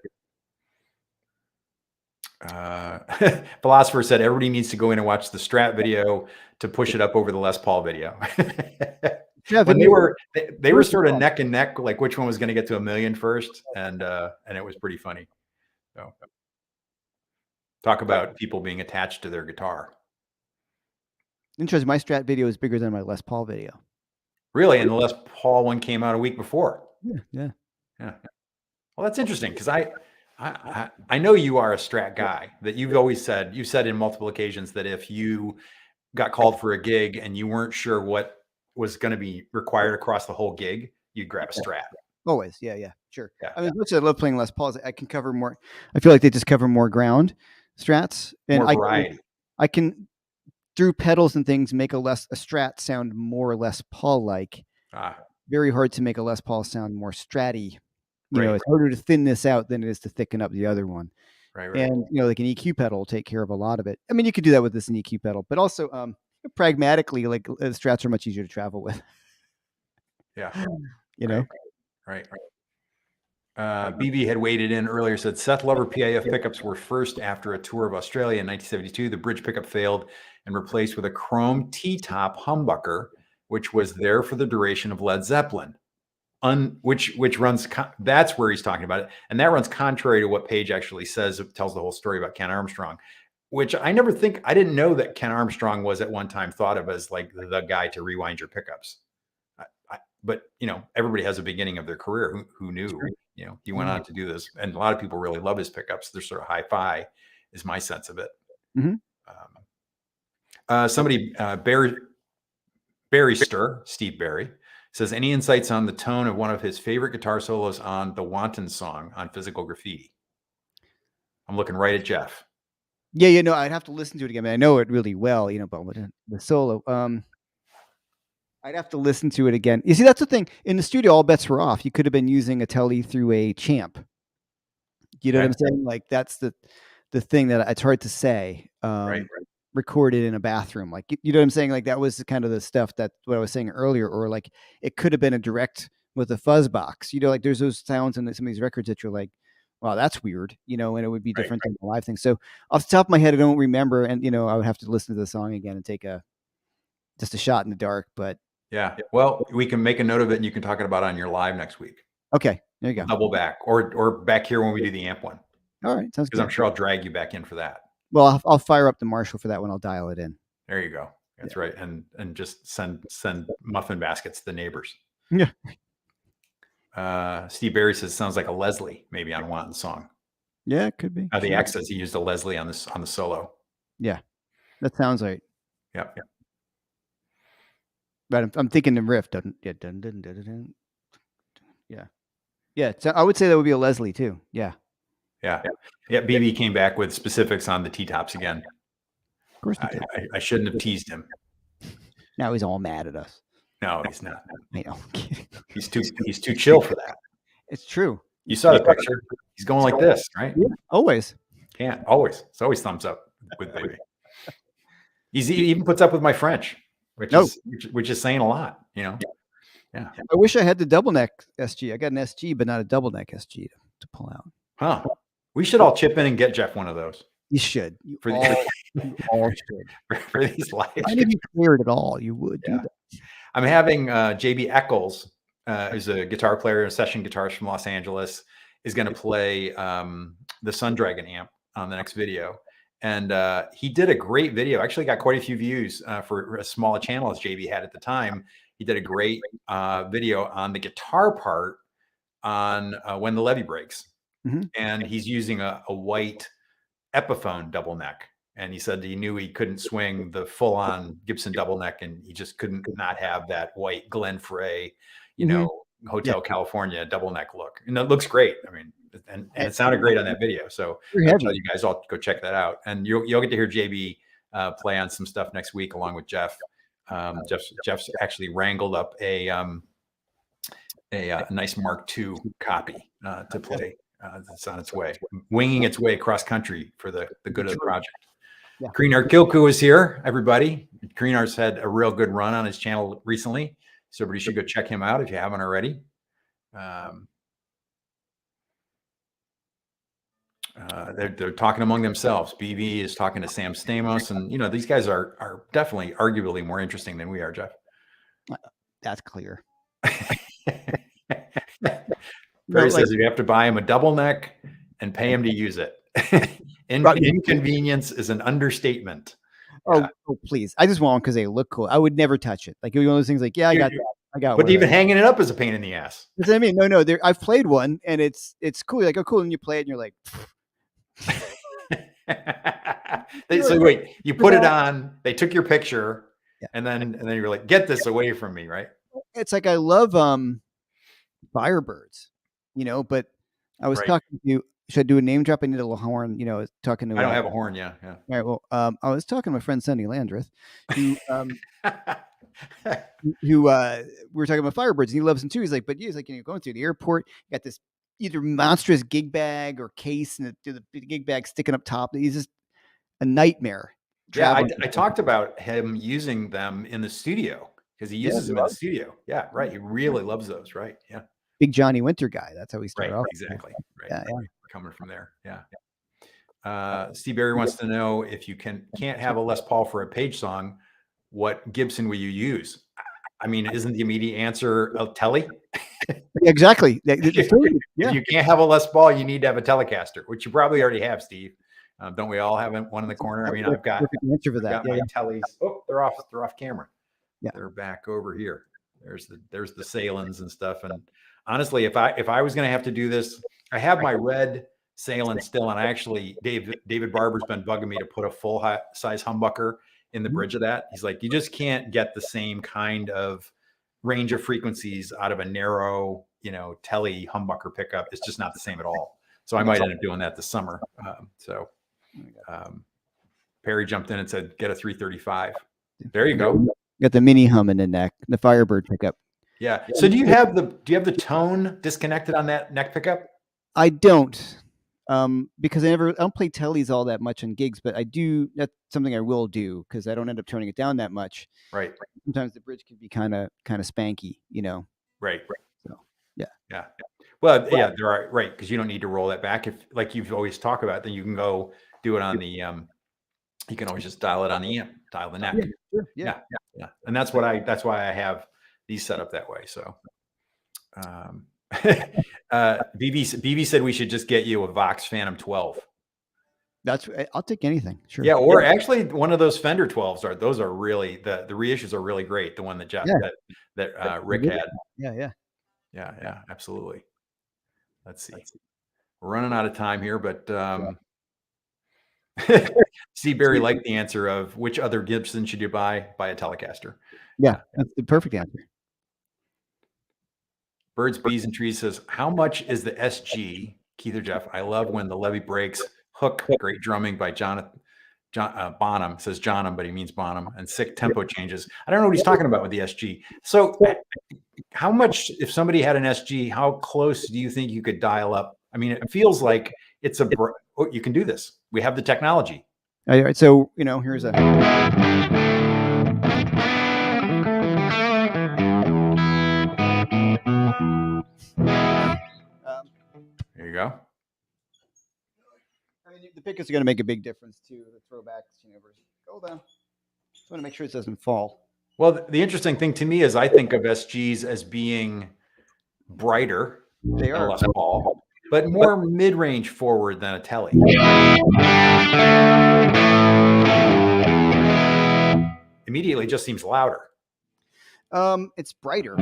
Philosopher said everybody needs to go in and watch the Strat video to push it up over the Les Paul video. Yeah, when they were sort of neck and neck, like which one was going to get to 1 million first, and it was pretty funny. So, talk about people being attached to their guitar. Interesting. My Strat video is bigger than my Les Paul video. Really, and the Les Paul one came out a week before. Yeah. Well, that's interesting because I know you are a Strat guy. That you've always said. You said in multiple occasions that if you got called for a gig and you weren't sure what was going to be required across the whole gig, you'd grab a Strat. Always. Yeah. Sure. Yeah. I mean, as much as I love playing Les Pauls, I can cover more. I feel like they just cover more ground, Strats. And More variety. I can, through pedals and things, make a Strat sound more or less Paul-like. Very hard to make a Les Paul sound more Stratty. You know, it's harder to thin this out than it is to thicken up the other one. Right. And, you know, like an EQ pedal will take care of a lot of it. I mean, you could do that with this an EQ pedal, but also pragmatically, like Strats are much easier to travel with. Yeah. You know? Right. BB had waded in earlier, said Seth Lover PIF pickups were first after a tour of Australia in 1972. The bridge pickup failed and replaced with a chrome T-top humbucker, which was there for the duration of Led Zeppelin. Which runs, that's where he's talking about it. And that runs contrary to what Page actually says. It tells the whole story about Ken Armstrong, which I didn't know that Ken Armstrong was at one time thought of as like the guy to rewind your pickups. But, you know, everybody has a beginning of their career. Who knew, you know, he went on to do this. And a lot of people really love his pickups. They're sort of hi-fi is my sense of it. Somebody, Barryster, Steve Barry, says, any insights on the tone of one of his favorite guitar solos on the Wanton song on Physical Graffiti? I'm looking right at Jeff. Yeah, you know, I'd have to listen to it again. I mean, I know it really well, you know, but the solo, I'd have to listen to it again. You see, that's the thing. In the studio, all bets were off. You could have been using a Tele through a Champ. You know what I'm saying? Like, that's the thing that it's hard to say. Recorded in a bathroom, like, you know what I'm saying? Like, that was kind of the stuff that what I was saying earlier, or like it could have been a direct with a fuzz box. You know, like there's those sounds in some of these records that you're like, wow, that's weird. You know, and it would be different than the live thing. So off the top of my head, I don't remember, and you know, I would have to listen to the song again and take just a shot in the dark. But yeah, well, we can make a note of it, and you can talk about it on your live next week. Okay, there you go. Double back, or back here when we do the amp one. All right, sounds good. Because I'm sure I'll drag you back in for that. Well, I'll fire up the Marshall for that one. I'll dial it in. There you go. That's right. And just send muffin baskets to the neighbors. Yeah. Steve Barry says sounds like a Leslie maybe on Wanton song. Yeah, it could be. The X says he used a Leslie on the solo. Yeah, that sounds right. Yeah. But I'm thinking the riff doesn't. Yeah. So I would say that would be a Leslie too. Yeah. BB came back with specifics on the T-tops again. Of course I shouldn't have teased him. Now he's all mad at us. No, he's not. I know. He's too chill for that. It's true. You saw the picture. He's going like this, right? Yeah, always. Can't always. It's always thumbs up with baby. He even puts up with my French, which is saying a lot, you know. Yeah. I wish I had the double neck SG. I got an SG, but not a double neck SG to pull out. Huh. We should all chip in and get Jeff one of those. You should. You all should. For these live. If you cleared it all, you would do that. I'm having JB Eccles, who's a guitar player, a session guitarist from Los Angeles, is going to play the Sun Dragon amp on the next video. And he did a great video. Actually got quite a few views for as small a channel as JB had at the time. He did a great video on the guitar part on When the Levee Breaks. Mm-hmm. And he's using a white Epiphone double neck. And he said he knew he couldn't swing the full-on Gibson double neck, and he just couldn't not have that white Glenn Frey, you know, Hotel California double neck look. And it looks great. I mean, and it sounded great on that video. So I'll tell you guys all go check that out. And you'll get to hear JB play on some stuff next week along with Jeff. Jeff's actually wrangled up a nice Mark II copy to play. It's on its way, winging its way across country for the good of the project. Yeah. Kreenar Kilku is here, everybody. Kreenar's had a real good run on his channel recently, so everybody should go check him out if you haven't already. They're talking among themselves. BB is talking to Sam Stamos, and you know these guys are definitely arguably more interesting than we are, Jeff. That's clear. Barry says you have to buy him a double neck and pay him to use it. Inconvenience is an understatement. Oh, please. I just want them because they look cool. I would never touch it. Like, one of those things like, I got that. I got But even hanging it up is a pain in the ass. That's what I mean. No. I've played one and it's cool. You're like, oh, cool. And you play it and you're like, So wait, you put it on, they took your picture, Yeah. and then you're like, get this away from me, right? It's like I love Firebirds, but I was Right. talking to you. Should I do a name drop? I need a little horn. I was talking to. I don't have a horn. Yeah. All right. Well, I was talking to my friend Sonny Landreth, who we were talking about Firebirds, and he loves them too. He's like, going through the airport, you got this either monstrous gig bag or case, and the gig bag sticking up top. He's just a nightmare. Yeah, I talked about him using them in the studio because he uses them in the studio. Yeah, right. He really loves those, right? Yeah. Big Johnny Winter guy. That's how he started off. Exactly. Right. Yeah. We're coming from there. Yeah. Steve Berry wants to know if you can't have a Les Paul for a Page song, what Gibson will you use? I mean, isn't the immediate answer a Tele? Exactly. If you can't have a Les Paul, you need to have a Telecaster, which you probably already have, Steve. Don't we all have one in the corner? I mean, I've got answer for that. my Teles. Oh, they're off camera. Yeah, they're back over here. There's the Salins and stuff. And honestly, if I was going to have to do this, I have my red Salin still, and I actually David Barber's been bugging me to put a full size humbucker in the bridge of that. He's like, you just can't get the same kind of range of frequencies out of a narrow, Tele humbucker pickup. It's just not the same at all. So I might end up doing that this summer. Perry jumped in and said, get a 335. There you go. Got the mini hum in the neck, the Firebird pickup. Yeah. So do you have the tone disconnected on that neck pickup? I don't. Because I don't play Teles all that much on gigs, but I do. That's something I will do because I don't end up turning it down that much. Right. Sometimes the bridge can be kind of spanky, Right. So yeah. Well, yeah, there are, right, because you don't need to roll that back. If, like you've always talked about, then you can go do it on the you can always just dial it on the amp, dial the neck. Yeah. And that's why I have these set up that way. So BB said we should just get you a Vox Phantom 12. I'll take anything. Sure. Yeah, or actually one of those Fender 12s those are really the reissues are really great. The one that Jeff that Rick had. Yeah, absolutely. Let's see. We're running out of time here, but Steve Berry liked the answer of which other Gibson should you buy a Telecaster. Yeah, that's the perfect answer. Birds, Bees, and Trees says, how much is the SG? Keith or Jeff? I love when the levee breaks. Hook, great drumming by John Bonham, says Johnham, but he means Bonham, and sick tempo changes. I don't know what he's talking about with the SG. So how much, if somebody had an SG, how close do you think you could dial up? I mean, it feels like you can do this. We have the technology. All right, so, here's a... There you go. I mean, the pickups are going to make a big difference too. The throwbacks, versus hold on. Just want to make sure it doesn't fall. Well, the interesting thing to me is I think of SGs as being brighter than a Les Paul, but more mid-range forward than a Tele. Immediately just seems louder. It's brighter,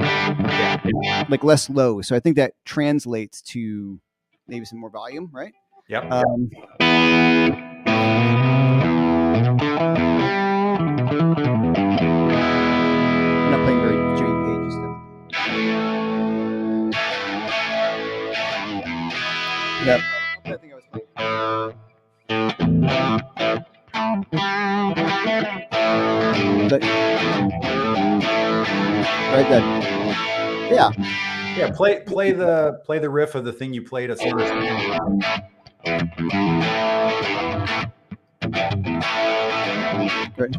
like less low. So I think that translates to maybe some more volume, right? Yep. I'm not playing very Jimmy Page stuff. Yep. I think I was playing. Right then. Yeah. Play the riff of the thing you played at Summer Jam. Great.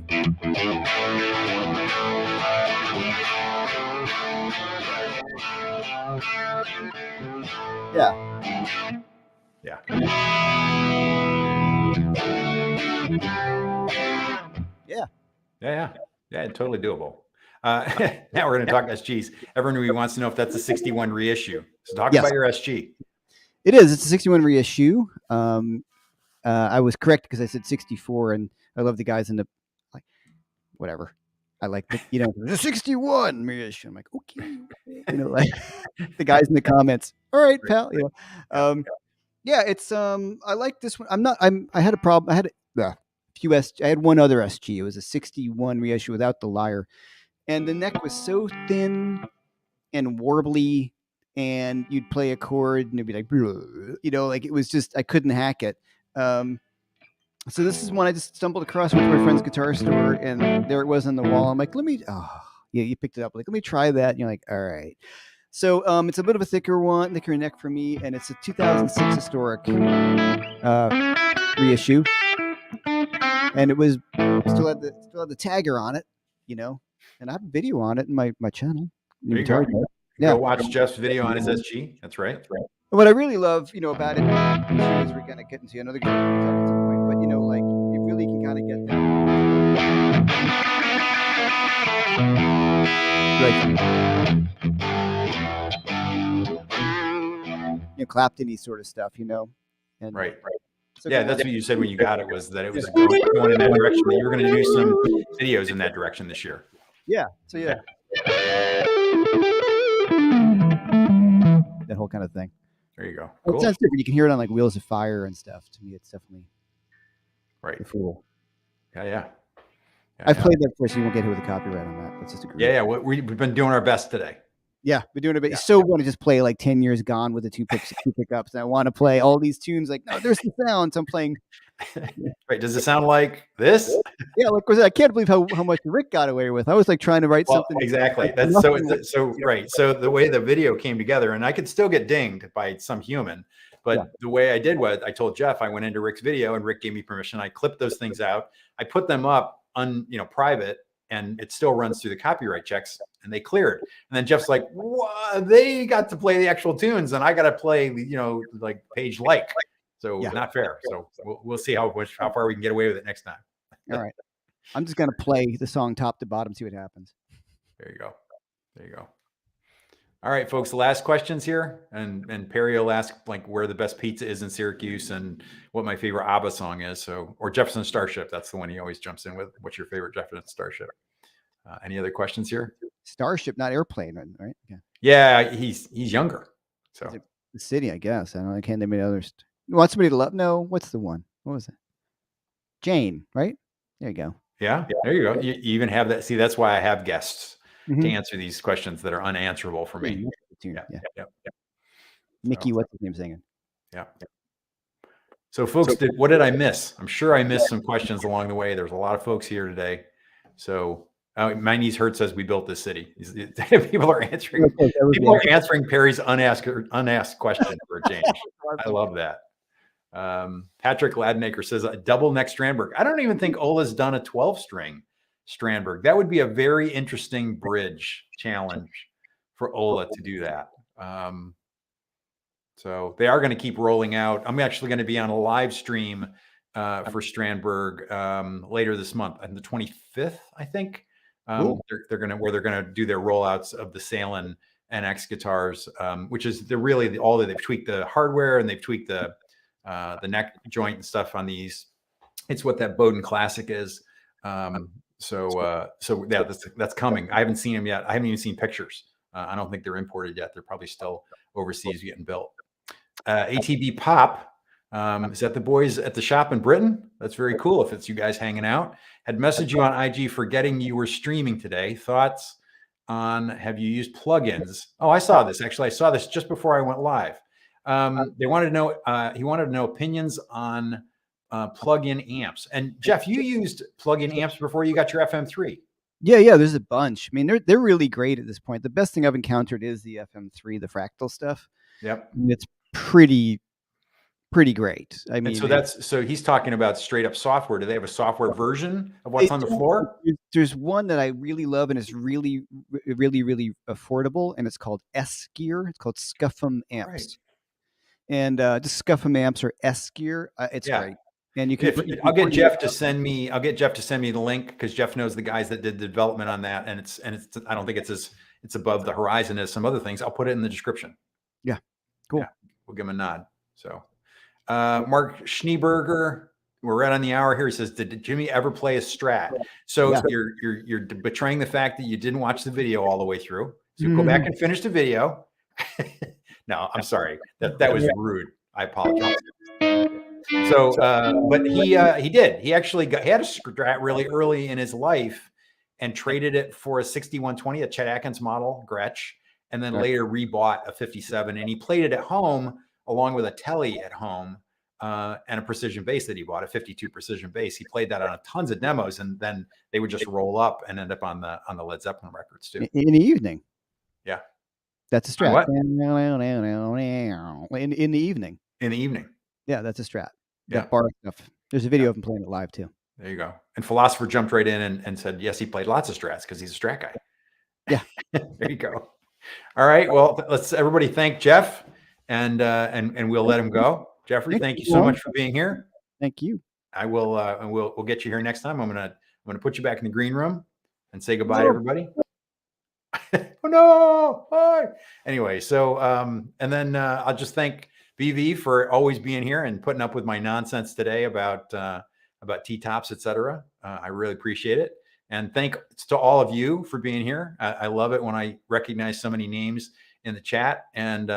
Yeah, totally doable. Now we're going to talk SGs. Everyone wants to know if that's a 61 reissue. So talk about your SG. It is. It's a 61 reissue. I was correct because I said 64, and I love the guys in the whatever. I like the 61 reissue. I'm like, okay, like the guys in the comments. All right, pal. Yeah, it's I like this one. I had a problem. I had a few I had one other SG. It was a 61 reissue without the lyre. And the neck was so thin and warbly, and you'd play a chord and it'd be like, like it was just, I couldn't hack it. So this is one I just stumbled across with my friend's guitar store, and there it was on the wall. I'm like, yeah, you picked it up. Like, let me try that. And you're like, all right. So it's a bit of a thicker neck for me, and it's a 2006 historic reissue, and it was still had the tagger on it, and I have a video on it in my channel. There you go. Go watch Jeff's video on his SG. That's right. What I really love, about it, is we're gonna get into another point, but like you really can kind of get that. Like, Clapton-y sort of stuff, and right. So yeah, that's what you said when you got it, was that it was going in that direction. That you were going to do some videos in that direction this year. Yeah. So yeah. That whole kind of thing. There you go. Cool. It sounds different. You can hear it on like Wheels of Fire and stuff. To me, it's definitely right. Cool. Yeah. I've played that before, so you won't get hit with a copyright on that. That's just a great. Yeah. We've been doing our best today. Yeah, we're doing a bit. So want to just play like 10 Years Gone with the two pickups. And I want to play all these tunes. Like, no, there's the sounds. I'm playing. Right. Does it sound like this? Yeah. Like, I can't believe how much Rick got away with. I was like trying to write something. Exactly. That's so right. So the way the video came together, and I could still get dinged by some human, but the way I did was I told Jeff, I went into Rick's video and Rick gave me permission. I clipped those things out. I put them up private, and it still runs through the copyright checks, and they cleared. And then Jeff's like, "What? They got to play the actual tunes, and I got to play, like page like." So not fair. So we'll see how far we can get away with it next time. All right. I'm just gonna play the song top to bottom, see what happens. There you go. All right, folks. The last questions here, and Perry will ask like where the best pizza is in Syracuse and what my favorite ABBA song is. Or Jefferson Starship. That's the one he always jumps in with. What's your favorite Jefferson Starship? Any other questions here? Starship, not airplane, right? Yeah, he's younger. So the city, I guess. I can't name any others. You want somebody to love? No. What's the one? What was it? Jane, right? There you go. Yeah, there you go. You even have that. See, that's why I have guests to answer these questions that are unanswerable for me. Yeah. Mickey, what's his name singing? Yeah. So, folks, what did I miss? I'm sure I missed some questions along the way. There's a lot of folks here today. So, my niece Hurt says we built this city. People are answering. People are answering Perry's unasked question for a change. I love that. Patrick Ladnaker says a double neck Strandberg. I don't even think Ola's done a 12-string Strandberg. That would be a very interesting bridge challenge for Ola to do that. So they are going to keep rolling out. I'm actually going to be on a live stream for Strandberg later this month, on the 25th, I think. They're going to do their rollouts of the Salin NX guitars, which is they've tweaked the hardware and they've tweaked the neck joint and stuff on these. It's what that Bowden Classic is. So yeah, that's coming. I haven't seen them yet. I haven't even seen pictures. I don't think they're imported yet. They're probably still overseas getting built. ATB Pop, is that the boys at the shop in Britain? That's very cool. If it's you guys hanging out, had messaged you on IG forgetting you were streaming today. Thoughts on, have you used plugins? Oh, I saw this. Actually, I saw this just before I went live. They wanted to know, he wanted to know opinions on plug-in amps. And Jeff, you used plug-in amps before you got your FM3. Yeah, there's a bunch. I mean, they're really great at this point. The best thing I've encountered is the FM3, the fractal stuff. Yep. It's pretty great. I mean, so he's talking about straight up software. Do they have a software version of what's on the floor? There's one that I really love, and it's really, really, really affordable, and it's called S Gear. It's called Scuffum amps. Right. And just Scuffum amps or S Gear. It's great. And you can. I'll get Jeff to send me the link, because Jeff knows the guys that did the development on that, and it's. I don't think it's above the horizon as some other things. I'll put it in the description. Yeah, cool. Yeah, we'll give him a nod. So, Mark Schneeberger, we're right on the hour here. He says, "Did Jimmy ever play a Strat?" So you're betraying the fact that you didn't watch the video all the way through. So go back and finish the video. No, I'm sorry. That was rude. I apologize. So, but he did. He actually he had a Strat really early in his life and traded it for a 6120, a Chet Atkins model Gretsch, and then later rebought a 57. And he played it at home along with a Telly at home and a precision bass that he bought, a 52 precision bass. He played that on tons of demos, and then they would just roll up and end up on the Led Zeppelin records too. In the evening. Yeah. That's a Strat. What? In the evening. In the evening. Yeah, that's a Strat. Yeah. That bar stuff. There's a video of him playing it live too. There you go. And Philosopher jumped right in and said, yes, he played lots of Strats because he's a Strat guy. Yeah. There you go. All right. Well, let's everybody thank Jeff and we'll let him go. Jeffrey, thank you so much for being here. Thank you. I will and we'll get you here next time. I'm gonna put you back in the green room and say goodbye to everybody. Oh no! Bye. Anyway, so and then I'll just thank BV for always being here and putting up with my nonsense today about T-tops, etc. I really appreciate it, and thanks to all of you for being here. I love it when I recognize so many names in the chat, and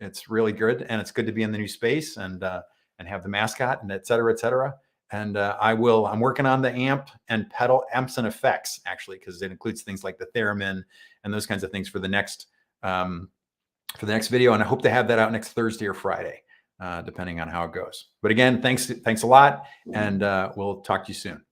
it's really good. And it's good to be in the new space and have the mascot and etc. etc. And I'm working on the amp and pedal amps and effects actually, because it includes things like the theremin and those kinds of things for the next video. And I hope to have that out next Thursday or Friday, depending on how it goes. But again, thanks a lot. And we'll talk to you soon.